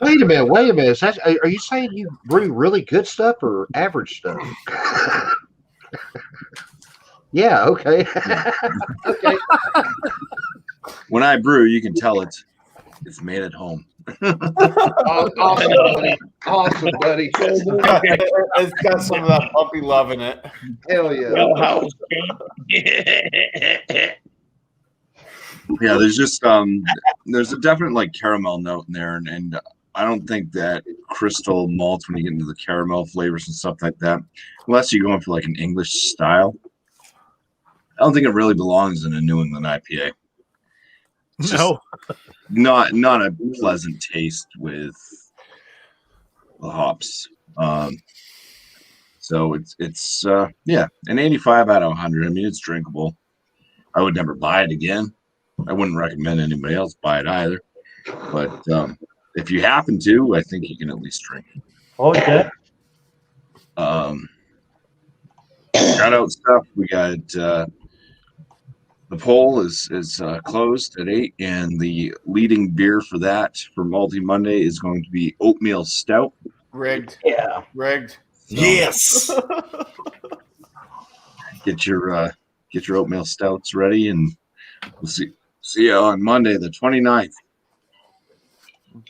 Wait a minute. Are you saying you brew really good stuff or average stuff? Yeah, okay. Okay. When I brew, you can tell it's made at home. Awesome, buddy. Awesome, buddy. It's got some of that puppy love in it. Hell yeah. Yeah, there's just there's a definite like caramel note in there, and I don't think that crystal malts, when you get into the caramel flavors and stuff like that, unless you're going for like an English style, I don't think it really belongs in a New England IPA. It's No. not a pleasant taste with the hops. So it's yeah, an 85 out of 100. I mean, it's drinkable. I would never buy it again. I wouldn't recommend anybody else buy it either. But if you happen to, I think you can at least drink it. Okay. Shout out stuff. We got the poll is closed at 8, and the leading beer for that for Multi Monday is going to be Oatmeal Stout. Rigged. Yeah. Rigged. So Yes. get your oatmeal stouts ready, and we'll see you on Monday the 29th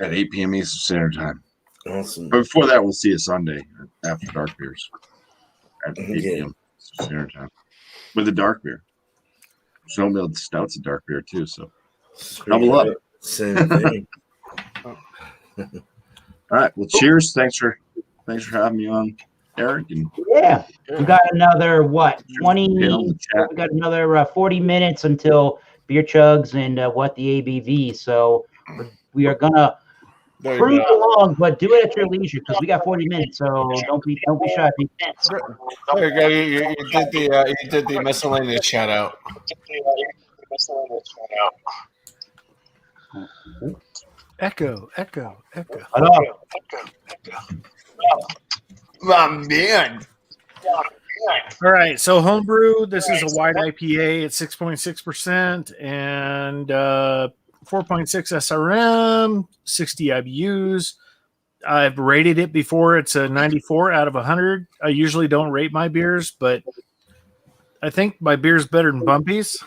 at 8 p.m. Eastern Standard Time. Awesome. But before that, we'll see you Sunday after dark beers at 8 Okay. p.m. Eastern Standard Time with a dark beer. So oatmeal stout's a dark beer too, so double up. Same thing. All right. Well, cheers. Thanks for having me on, Eric. And Yeah. We got another, what, 20? Yeah, on the chat. We got another 40 minutes until beer chugs and what the ABV. So we are going to There you cruise go. along, but do it at your leisure because we got 40 minutes. So don't be shy. There you go. You did the miscellaneous shout out. Echo. Hello. My man. All right, so homebrew. This is a white IPA at 6.6% and 4.6 SRM, 60 IBUs. I've rated it before. It's a 94 out of 100. I usually don't rate my beers, but I think my beer's better than Bumpy's.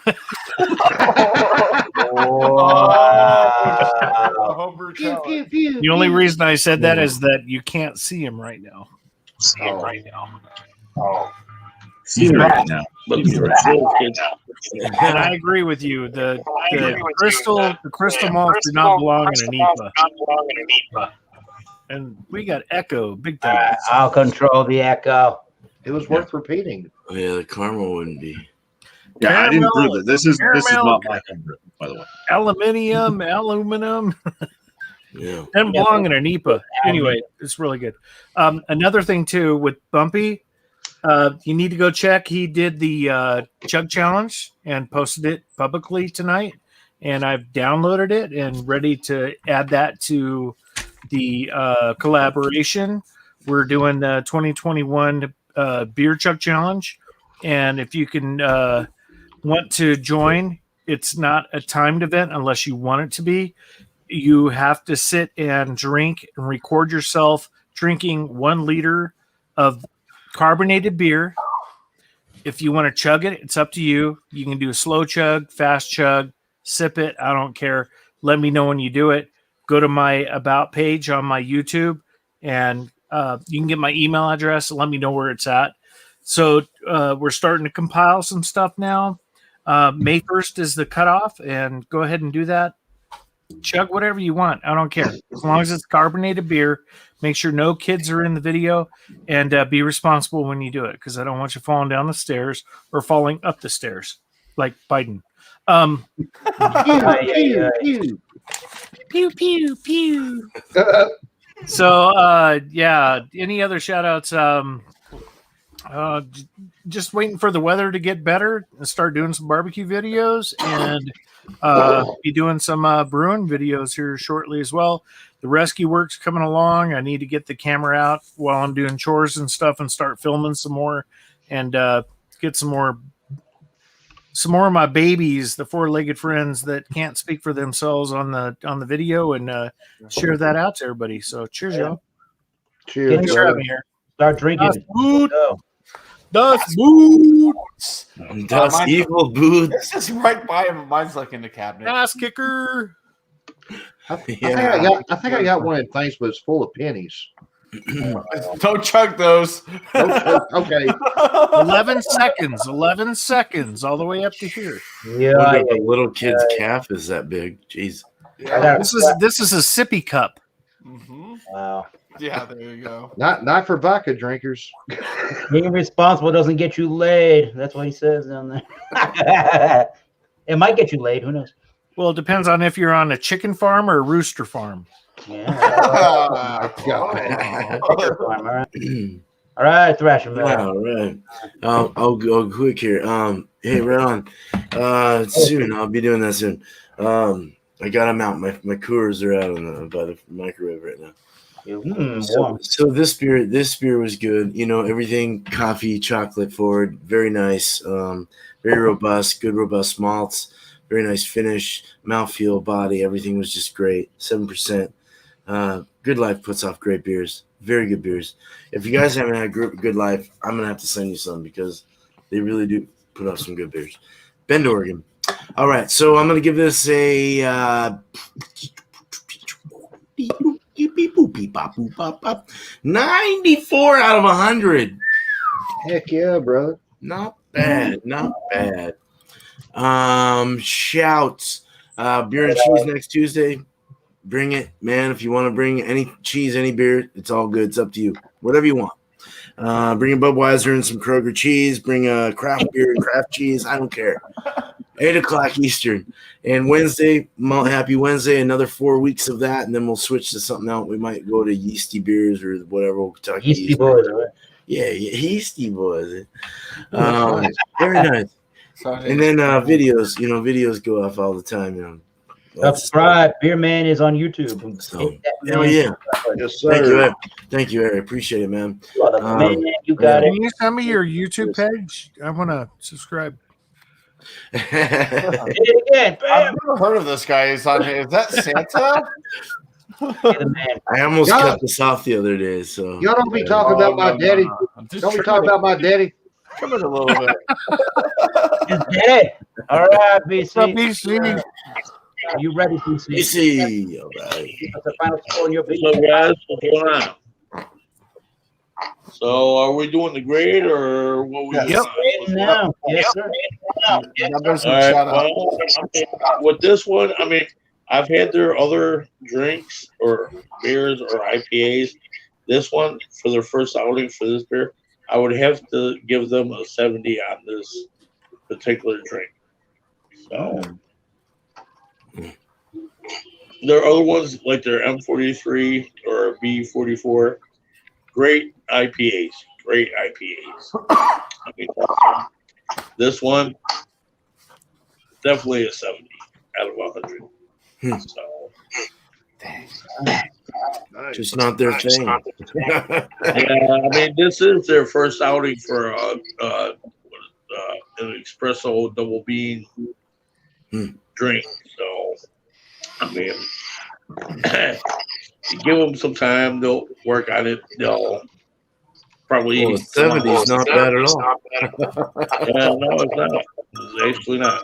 The only reason I said that is that you can't see him right now. See you right now. But And I agree with you. The crystal malts do not belong in an IPA. And we got echo, big time. I'll control the echo. It was worth repeating. Oh, yeah, the caramel wouldn't be. Yeah, I didn't Caramel- brew it. This is caramel- not my favorite, by the way. Aluminum. Yeah. Doesn't belong in an IPA. Anyway, it's really good. Another thing too with Bumpy, you need to go check. He did the chug challenge and posted it publicly tonight, and I've downloaded it and ready to add that to the collaboration. We're doing the 2021 beer chug challenge, and if you can want to join, it's not a timed event unless you want it to be. You have to sit and drink and record yourself drinking 1 liter of carbonated beer. If you want to chug it, it's up to you. You can do a slow chug, fast chug, sip it. I don't care. Let me know when you do it. Go to my about page on my YouTube, and you can get my email address and let me know where it's at. So we're starting to compile some stuff now. May 1st is the cutoff, and go ahead and do that. Chug whatever you want. I don't care. As long as it's carbonated beer, make sure no kids are in the video, and be responsible when you do it, because I don't want you falling down the stairs or falling up the stairs like Biden. Pew, pew, pew. So, yeah, any other shout outs? Just waiting for the weather to get better and start doing some barbecue videos, and be doing some brewing videos here shortly as well. The rescue work's coming along. I need to get the camera out while I'm doing chores and stuff and start filming some more, and get some more of my babies, the four-legged friends that can't speak for themselves on the video, and share that out to everybody. So cheers, y'all. Cheers, Thanks for brother. having me here. Start drinking. Das Boots. Das mine's- evil boots. It's just right by him. Mine's like in the cabinet. Ass kicker. I think I got one of them things, but it's full of pennies. Don't chug those. Okay. 11 seconds. 11 seconds, all the way up to here. Yeah, Wonder if a little kid's calf is that big. Jeez. Yeah. This is a sippy cup. Mhm. wow. Yeah, there you go. Not for vodka drinkers. Being responsible doesn't get you laid. That's what he says down there. It might get you laid. Who knows? Well, it depends on if you're on a chicken farm or a rooster farm. Yeah. God. All right. All right, Thrasher man. All right. I'll go quick here. Hey, Ron. Soon I'll be doing that soon. I got them out. My Coors are out by the microwave right now. So this beer was good. You know, everything coffee, chocolate forward, very nice. Very robust, good robust malts. Very nice finish, mouthfeel, body. Everything was just great. 7%. Good Life puts off great beers. Very good beers. If you guys haven't had Good Life, I'm going to have to send you some because they really do put off some good beers. Bend, Oregon. All right, so I'm going to give this a 94 out of 100. Heck yeah, brother. Not bad. Not bad. Shouts. Beer and cheese next Tuesday. Bring it, man. If you want to bring any cheese, any beer, it's all good. It's up to you. Whatever you want. Bring a Budweiser and some Kroger cheese. Bring a craft beer and craft cheese. I don't care. 8 o'clock Eastern. And Wednesday, happy Wednesday, another 4 weeks of that, and then we'll switch to something else. We might go to Yeasty Beers or whatever. Kentucky Yeasty Boys, right? Yeah, Yeasty Boys. Very nice. And then videos go off all the time, Subscribe. Beer Man is on YouTube. So, hell yeah. Yes, sir. Thank you, Eric. Appreciate it, man. Man, you got Can it. you send me your YouTube page? I want to subscribe. Did it again. I've Bam. never heard of this guy. Is that Santa? The man. I almost Y'all- cut this off the other day, so Y'all don't be talking about my daddy. Don't be talking about my daddy. Come in a little bit. Just did it. All right, BC. What's up, BC? Are you ready, BC? BC. All right. What's the final score in your So, BC? guys, what's going on? So, are we doing the grade or what we? Yep. Now. Yes, sir. Numbers All and right. shout out. Well, with this one, I mean, I've had their other drinks or beers or IPAs. This one, for their first outing for this beer, I would have to give them a 70 on this particular drink. So, there are other ones like their M43 or B44. Great IPAs. Great IPAs. I mean, this one, definitely a 70 out of 100. So, Just not their thing. yeah, I mean, this is their first outing for an espresso double bean drink. So, I mean, you give them some time, they'll work on it. They'll probably. Well, 70 is not bad at all. Yeah, no, it's not. It's actually not.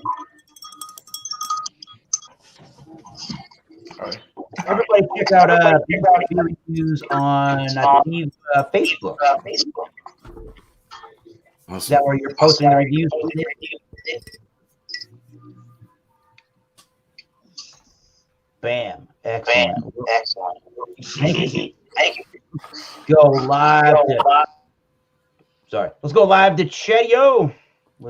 Everybody check out beer reviews on, I believe, Facebook. Is Awesome. that where you're posting the reviews? Bam. Excellent. Thank you. Go live. Sorry. Let's go live to Chedio.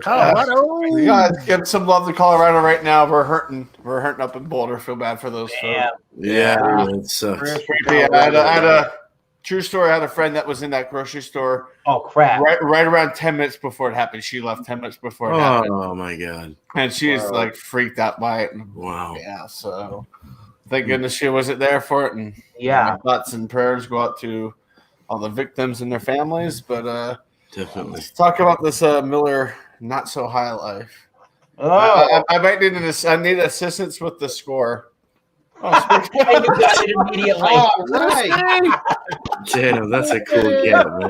Colorado. You guys give some love to Colorado right now. We're hurting. We're hurting up in Boulder. Feel bad for those folks. Yeah. Yeah, it sucks. Yeah, I True story. I had a friend that was in that grocery store. Oh crap! Right around 10 minutes before it happened. She left 10 minutes before it happened. Oh my god! And she's like freaked out by it. And, Wow. yeah. So thank goodness she wasn't there for it. And Yeah. my thoughts and prayers go out to all the victims and their families. But Definitely. let's talk about this Miller not so high life. Oh, I might need I need assistance with the score. Oh, you got it immediately. Oh, right. Damn, that's a cool get, man.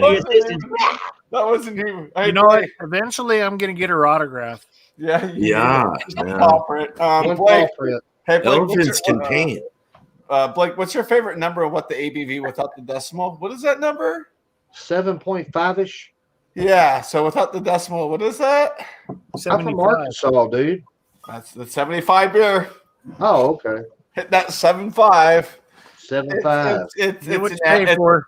that wasn't even. You know, eventually I'm going to get her autograph. Yeah. Yeah. Paw print. One Blake, paw print. hey, Blake, Elephants can paint. Blake, what's your favorite number of what the ABV without the decimal? What is that number? 7.5-ish. Yeah. So without the decimal, what is that? I'm from Arkansas, dude. That's the 75 beer. Oh, okay. Hit that 7.5. 7.5.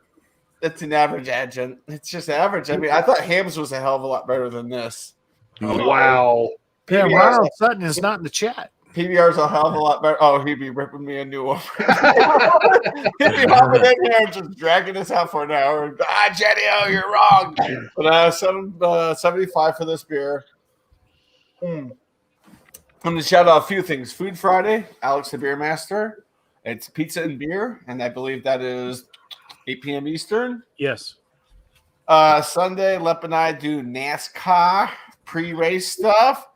It's an average adjunct. It's just average. I mean, I thought Hams was a hell of a lot better than this. Wow. Yeah, Ronald Sutton is not in the chat. PBR's a hell of a lot better. Oh, he'd be ripping me a new one. He'd be hopping in here and just dragging us out for an hour. Jenny, oh, you're wrong. But 75 for this beer. I'm going to shout out a few things. Food Friday, Alex the Beer Master. It's pizza and beer, and I believe that is 8 p.m. Eastern. Yes. Sunday, Lep and I do NASCAR pre-race stuff.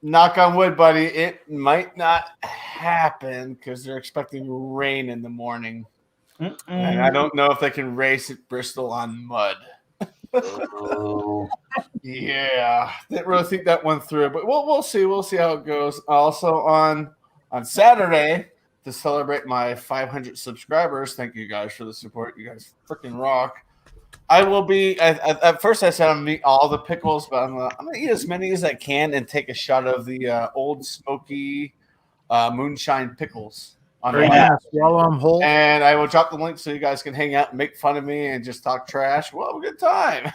Knock on wood, buddy. It might not happen because they're expecting rain in the morning. And I don't know if they can race at Bristol on mud. Yeah. Didn't really think that one through, but we'll see. We'll see how it goes. Also on Saturday, to celebrate my 500 subscribers, thank you guys for the support. You guys freaking rock. I will be at first I said I'm gonna eat all the pickles, but I'm gonna eat as many as I can and take a shot of the old smoky moonshine pickles. Swallow them whole. And I will drop the link so you guys can hang out and make fun of me and just talk trash. We'll have a good time.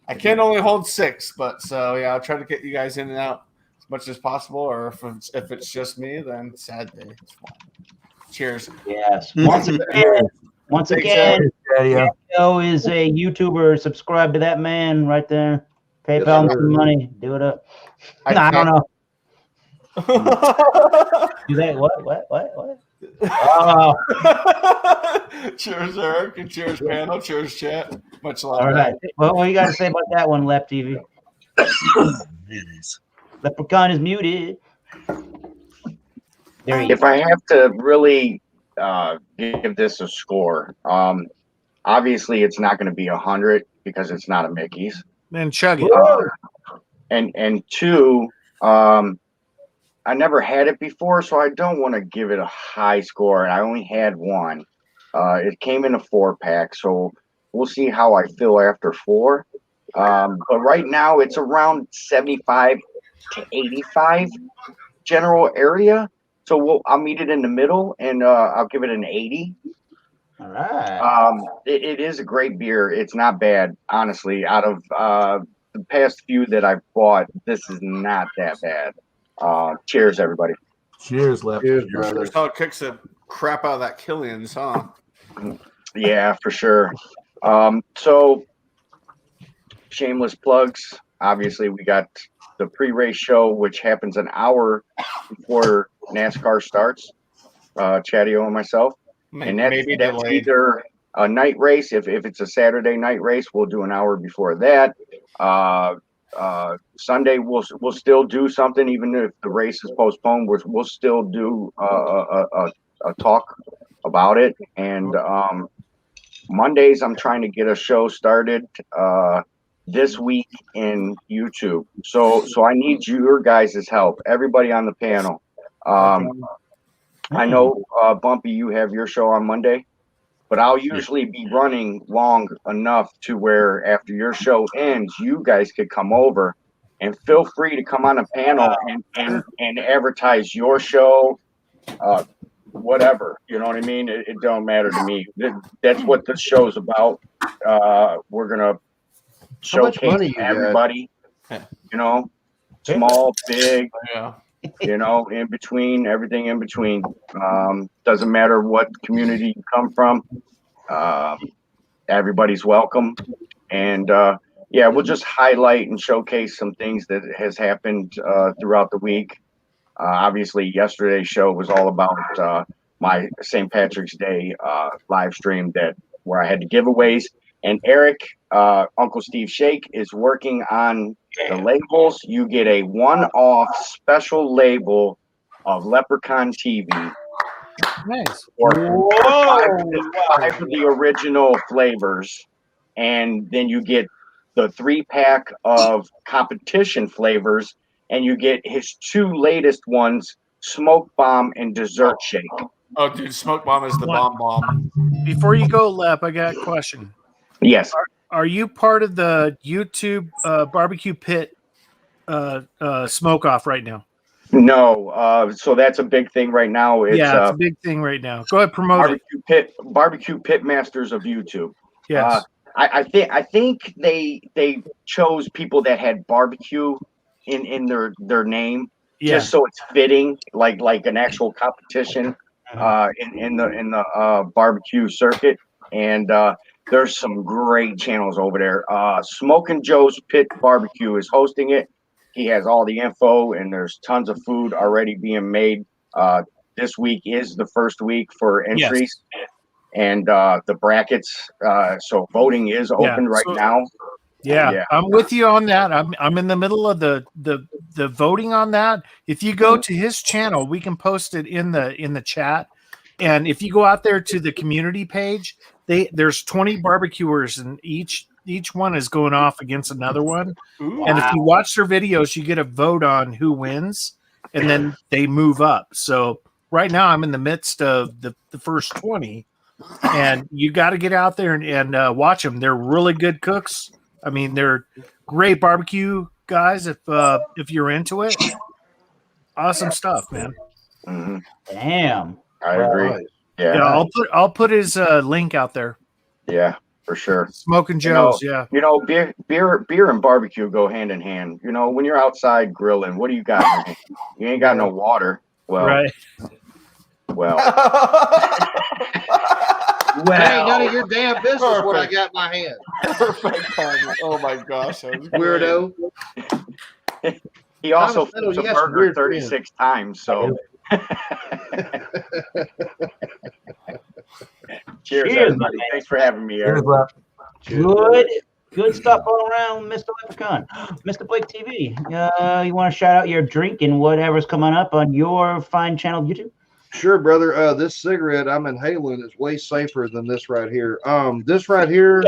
I can only hold 6, but so yeah, I'll try to get you guys in and out as much as possible. Or if it's just me, then sad day. It's fine. Cheers. Yes. Once again, Joe is a YouTuber. Subscribe to that man right there. PayPal him some money. Do it up. I don't know. Do that? What? Oh. Cheers, Eric, and cheers, panel. Cheers, chat. Much love. All right. Well, what you got to say about that one, Lep TV? Leprechaun is muted. There he If I have to really give this a score, obviously it's not going to be 100 because it's not a Mickey's. Then chug it. And 2, I never had it before, so I don't want to give it a high score. And I only had one. It came in a 4-pack, so we'll see how I feel after 4. But right now it's around 75 to 85 general area. So I'll meet it in the middle, and I'll give it an 80. All right. It is a great beer. It's not bad, honestly. Out of the past few that I've bought, this is not that bad. Cheers, everybody. Cheers, Lep. Cheers, brother. That's how it kicks the crap out of that Killian's, huh? Yeah, for sure. So, shameless plugs. Obviously, we got the pre-race show, which happens an hour before NASCAR starts. Chatio and myself. And that's either a night race. If it's a Saturday night race, we'll do an hour before that. Sunday we'll still do something, even if the race is postponed. We'll still do a talk about it. And Mondays I'm trying to get a show started this week in YouTube. So I need your guys' help. Everybody on the panel. I know Bumpy, you have your show on Monday. But I'll usually be running long enough to where after your show ends, you guys could come over and feel free to come on a panel and advertise your show, whatever. You know what I mean? It don't matter to me. That's what this show's about. We're going to showcase everybody, you know, small, big, you know, in between, everything in between. Doesn't matter what community you come from. everybody's welcome. And yeah, we'll just highlight and showcase some things that has happened throughout the week. Obviously, yesterday's show was all about my St. Patrick's Day live stream where I had the giveaways. And Eric, Uncle Steve Shake, is working on the labels. You get a one-off special label of Leprechaun TV. Nice. Or five of the original flavors, and then you get the 3-pack of competition flavors, and you get his 2 latest ones, Smoke Bomb and Dessert Shake. Oh, dude, Smoke Bomb is the bomb. Before you go, Lep, I got a question. Yes. Are you part of the YouTube barbecue pit smoke off right now? No. So that's a big thing right now. It's a big thing right now. Go ahead, promote it. Barbecue Pit Masters of YouTube. Yes. I think they chose people that had barbecue in their name, just so it's fitting, like an actual competition in the barbecue circuit. And there's some great channels over there. Smokin' Joe's Pit Barbecue is hosting it. He has all the info, and there's tons of food already being made. This week is the first week for entries. Yes. And the brackets, so voting is open right now. Yeah, I'm with you on that. I'm in the middle of the voting on that. If you go to his channel, we can post it in the chat. And if you go out there to the community page, there's 20 barbecuers, and each one is going off against another one. Ooh, and if you watch their videos, you get a vote on who wins, and then they move up. So right now, I'm in the midst of the first 20. And you got to get out there and watch them. They're really good cooks. I mean, they're great barbecue guys. If you're into it, awesome stuff, man. Mm-hmm. Damn, I agree. Yeah, I'll put his link out there. Yeah, for sure. Smoking Joe's. Beer and barbecue go hand in hand. You know, when you're outside grilling, what do you got? You ain't got no water. Well, right. Well. Well, it ain't none of your damn business what I got in my hand. Perfect timing. Oh my gosh, weirdo. He also flipped a burger 36 times. So, cheers, everybody. Thanks for having me, Eric. Good stuff all around, Mr. Leprechaun. Mr. Blake TV, you want to shout out your drink and whatever's coming up on your fine channel YouTube? Sure, brother. This cigarette I'm inhaling is way safer than this right here. This right here,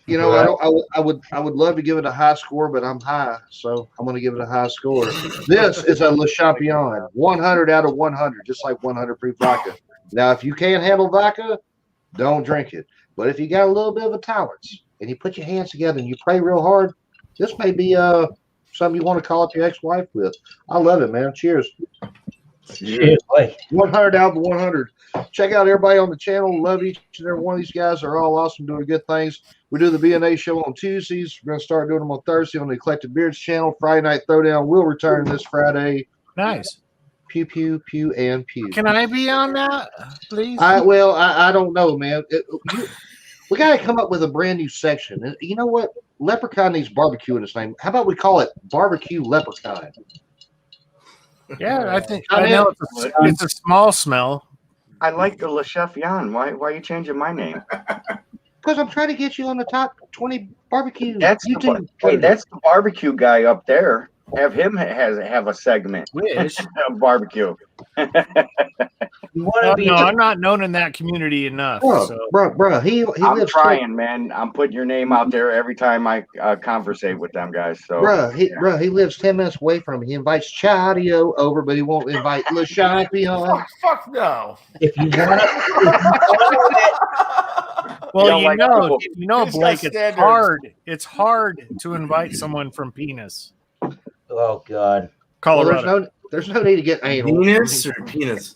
you know, I would love to give it a high score, but I'm high, so I'm going to give it a high score. This is a Le Champion, 100 out of 100, just like 100 proof vodka. Now, if you can't handle vodka, don't drink it. But if you got a little bit of a tolerance and you put your hands together and you pray real hard, this may be something you want to call up your ex-wife with. I love it, man. Cheers. Cheers, 100 out of 100. Check out everybody on the channel. Love each and every one of these guys. They're all awesome, doing good things. We do the B&A show on Tuesdays. We're going to start doing them on Thursday on the Eclectic Beards channel. Friday Night Throwdown will return this Friday. Nice. Pew, pew, pew, and pew. Can I be on that, please? I don't know, man. We got to come up with a brand new section. And you know what? Leprechaun needs barbecue in its name. How about we call it Barbecue Leprechaun? Yeah, I know it's a small smell. I like the Le Champion. Why are you changing my name? Because I'm trying to get you on the top 20 barbecue. That's the barbecue guy up there. Have him have a segment. Wish barbecue. No, I'm not known in that community enough. Bro, I'm trying, man. I'm putting your name out there every time I conversate with them guys. So, he lives 10 minutes away from me. He invites Chadio over, but he won't invite Le Champion. Fuck no. If you want to. Well, you know, Blake, it's hard. It's hard to invite someone from Penis. Oh God, Colorado. Well, there's no need to get anal. Penis or penis?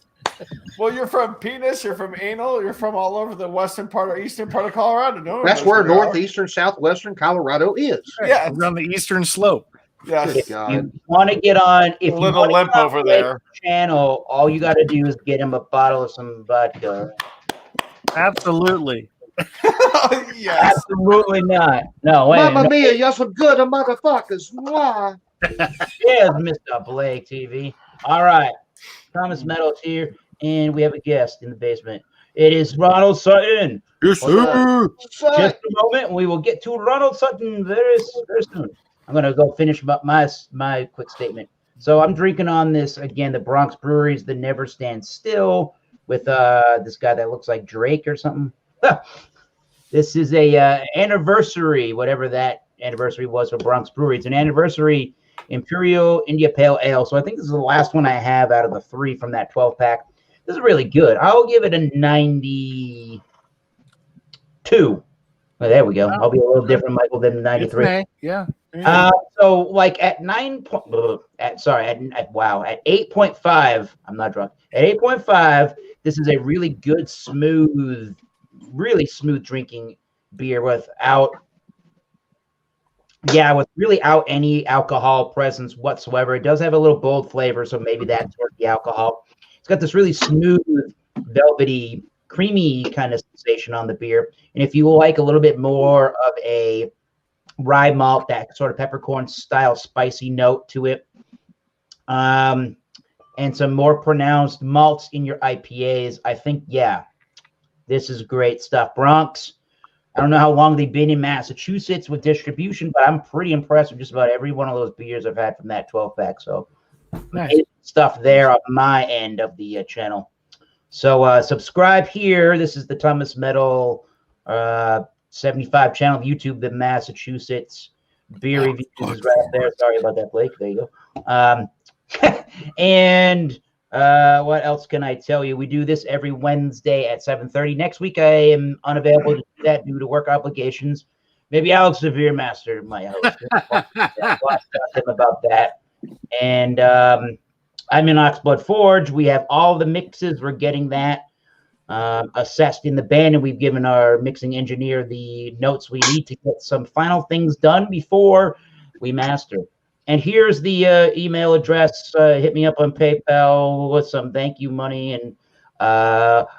Well, you're from Penis. You're from anal. You're from all over the western part or eastern part of Colorado. No, that's where northeastern, southwestern Colorado is. Yeah, it's on the eastern slope. Yes. If you want to get on, if you little limp over there, channel, all you got to do is get him a bottle of some vodka. Absolutely. Yes. Absolutely not. No, wait. Mamma No. mia, you're some good motherfuckers. Mwah. Cheers, Mr. Blake TV. All right. Thomas Meadows here, and we have a guest in the basement. It is Ronald Sutton. Yes, Hold on. Son. Just a moment, and we will get to Ronald Sutton very soon. I'm gonna go finish my quick statement. So I'm drinking on this again, the Bronx Brewery's The Never Stand Still with this guy that looks like Drake or something. This is a anniversary, whatever that anniversary was for Bronx Brewery. It's an anniversary Imperial India Pale Ale. So I think this is the last one I have out of the 3 from that 12-pack. This is really good. I'll give it a 92. Oh, there we go. I'll be a little different, Michael, than 93. Yeah. So like at 8.5, I'm not drunk. At 8.5, this is a really good, really smooth drinking beer without any alcohol presence whatsoever. It does have a little bold flavor, so maybe that's where the alcohol. It's got this really smooth, velvety, creamy kind of sensation on the beer. And if you like a little bit more of a rye malt, that sort of peppercorn style spicy note to it, and some more pronounced malts in your IPAs, I think, yeah, this is great stuff. Bronx, I don't know how long they've been in Massachusetts with distribution, but I'm pretty impressed with just about every one of those beers I've had from that 12-pack. So Nice. stuff there on my end of the channel. So subscribe here. This is the Thomas Metal 75 channel of YouTube, the Massachusetts beer reviews is right up there. Sorry about that, Blake. There you go. And what else can I tell you? We do this every Wednesday at 7:30. Next week, I am unavailable to do that due to work obligations. Maybe Alex the Beer Master might host. I'll talk to him about that. And I'm in Oxblood Forge. We have all the mixes. We're getting that assessed in the band, and we've given our mixing engineer the notes we need to get some final things done before we master. And here's the email address. Hit me up on PayPal with some thank you money, and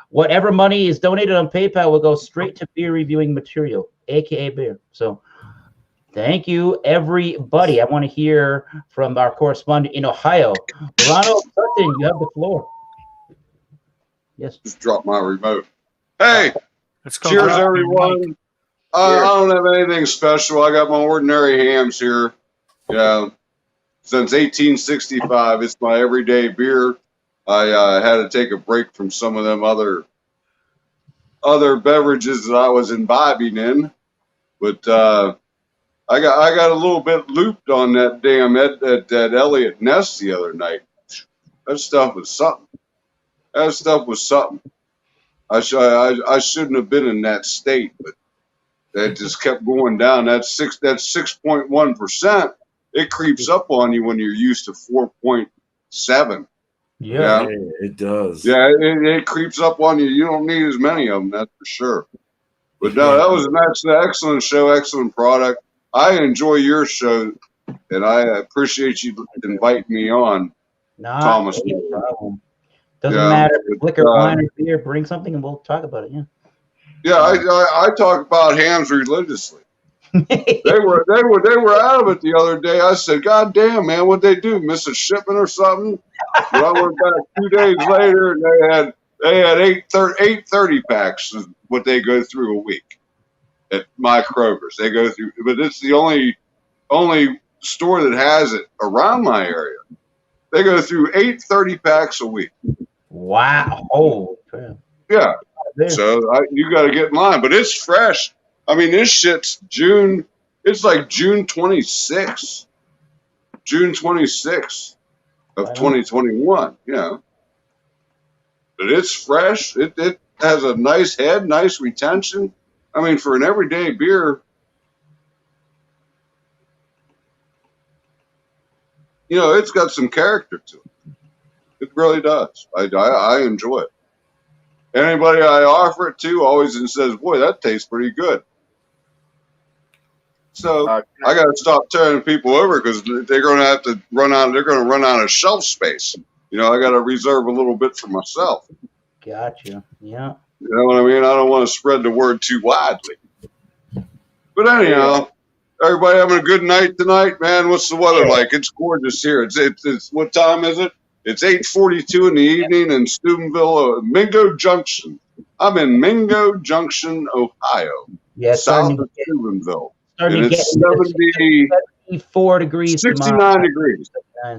whatever money is donated on PayPal will go straight to beer reviewing material, aka beer. So thank you, everybody. I want to hear from our correspondent in Ohio, Ronald Sutton. You have the floor. Yes. Just drop my remote. Hey, cheers, Drop everyone. I don't have anything special. I got my ordinary hams here. Yeah, since 1865, it's my everyday beer. I had to take a break from some of them other beverages that I was imbibing in, but I got a little bit looped on that damn that Elliott Ness the other night. That stuff was something. That stuff was something. I shouldn't have been in that state, but that just kept going down. That's 6.1%. It creeps up on you when you're used to 4.7. Yeah, it does. Yeah, it creeps up on you. You don't need as many of them, that's for sure. But no, that was an excellent show, excellent product. I enjoy your show, and I appreciate you inviting me on, Thomas. No problem. Doesn't matter if it's liquor, wine, or beer. Bring something, and we'll talk about it. Yeah. Yeah, I talk about hams religiously. they were out of it the other day. I said, "God damn, man, what'd they do? Miss a shipment or something?" But I went back 2 days later, and they had 830 packs is what they go through a week at my Kroger's. They go through, but it's the only store that has it around my area. They go through 830 packs a week. Wow! Oh, yeah. So you got to get in line, but it's fresh. I mean, this shit's June. It's like June 26th. June 26th of 2021. Yeah. But it's fresh. It has a nice head, nice retention. I mean, for an everyday beer, you know, it's got some character to it. It really does. I enjoy it. Anybody I offer it to always says, "Boy, that tastes pretty good." So I got to stop turning people over because they're going to have to run out. They're going to run out of shelf space. You know, I got to reserve a little bit for myself. Gotcha. Yeah. You know what I mean? I don't want to spread the word too widely. But anyhow, everybody having a good night tonight, man. What's the weather like? It's gorgeous here. It's what time is it? It's 8:42 in the evening in Steubenville, Mingo Junction. I'm in Mingo Junction, Ohio, Yeah, south of Steubenville. starting And to it's get 74 degrees 69 tomorrow. degrees.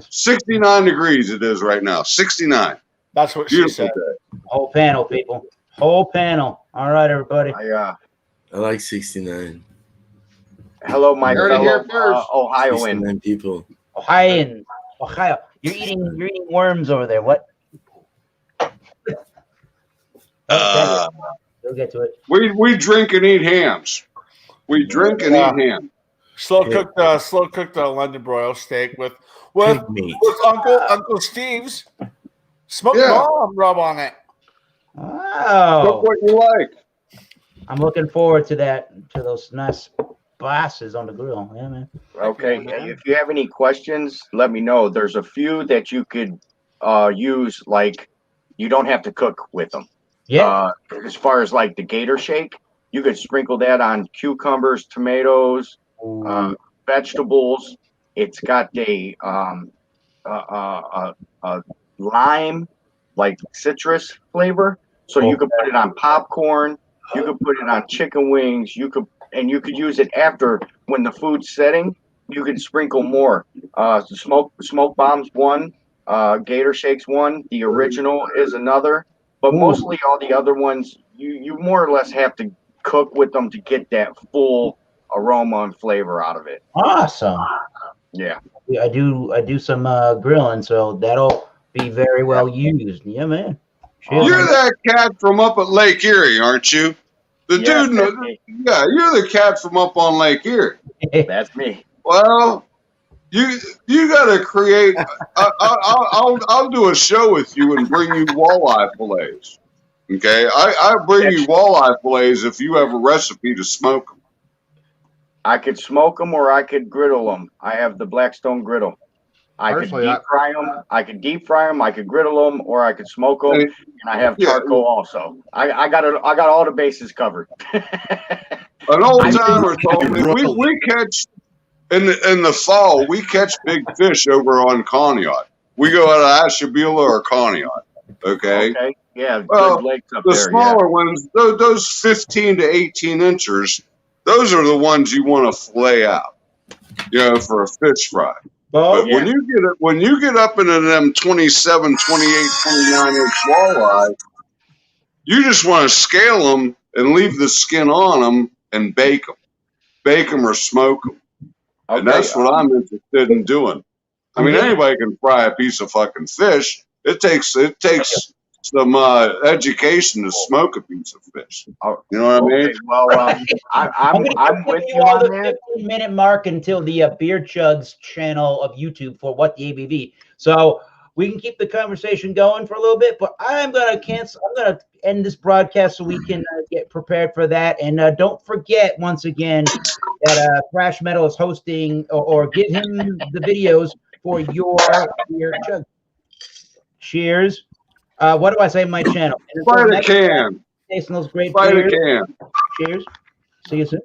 69 degrees it is right now. 69. That's what Beautiful she said. day. Whole panel, people. Whole panel. All right, everybody. I like 69. Hello, my Heard it fellow here first. Ohioan. 69 people. Ohio. You're eating worms over there. What? We'll get to it. We drink and eat hams. We drink and eat ham. Slow cooked London broil steak with Uncle Steve's smoked bomb rub on it. Oh, Look what you like. I'm looking forward to that. To those nice glasses on the grill. Yeah, man. Okay, if you have any questions, let me know. There's a few that you could use, like you don't have to cook with them. Yeah. As far as like the gator shake, you could sprinkle that on cucumbers, tomatoes, vegetables. It's got a lime, like citrus flavor. So you could put it on popcorn. You could put it on chicken wings. You could use it after when the food's setting. You could sprinkle more. Smoke bombs one, gator shakes one. The original is another, but mostly all the other ones you more or less have to cook with them to get that full aroma and flavor out of it. Awesome. Yeah. I do some grilling, so that'll be very well used. Yeah, man. Cheers. You're that cat from up at Lake Erie, aren't you? The dude, you're the cat from up on Lake Erie. That's me. Well, you got to create. I'll do a show with you and bring you walleye fillets. Okay, I bring you walleye fillets if you have a recipe to smoke them. I could smoke them or I could griddle them. I have the Blackstone griddle. I could deep fry them. I could deep fry them. I could griddle them, or I could smoke them. And I have charcoal also. I got all the bases covered. An old timer told me we catch in the fall. We catch big fish over on Conneaut. We go out of Ashtabula or Conneaut. Okay. Yeah. Well, good lakes up the there, smaller ones, those 15 to 18 inchers, those are the ones you want to fillet out. For a fish fry. But when you get up into them 27, 28, 29 inch walleye, you just want to scale them and leave the skin on them and bake them or smoke them. And that's what I'm interested in doing. I mean, anybody can fry a piece of fucking fish. It takes some education to smoke a piece of fish. You know what I mean? Well, I'm with you on that. 15-minute mark until the Beer Chugs channel of YouTube for What the ABV. So we can keep the conversation going for a little bit, but I'm gonna end this broadcast so we can get prepared for that. And don't forget once again that Thrash Metal is hosting or give him the videos for your Beer Chug. Cheers. What do I say in my channel? Fight a can. Tasting those great Fight beers. a can. Cheers. See you soon.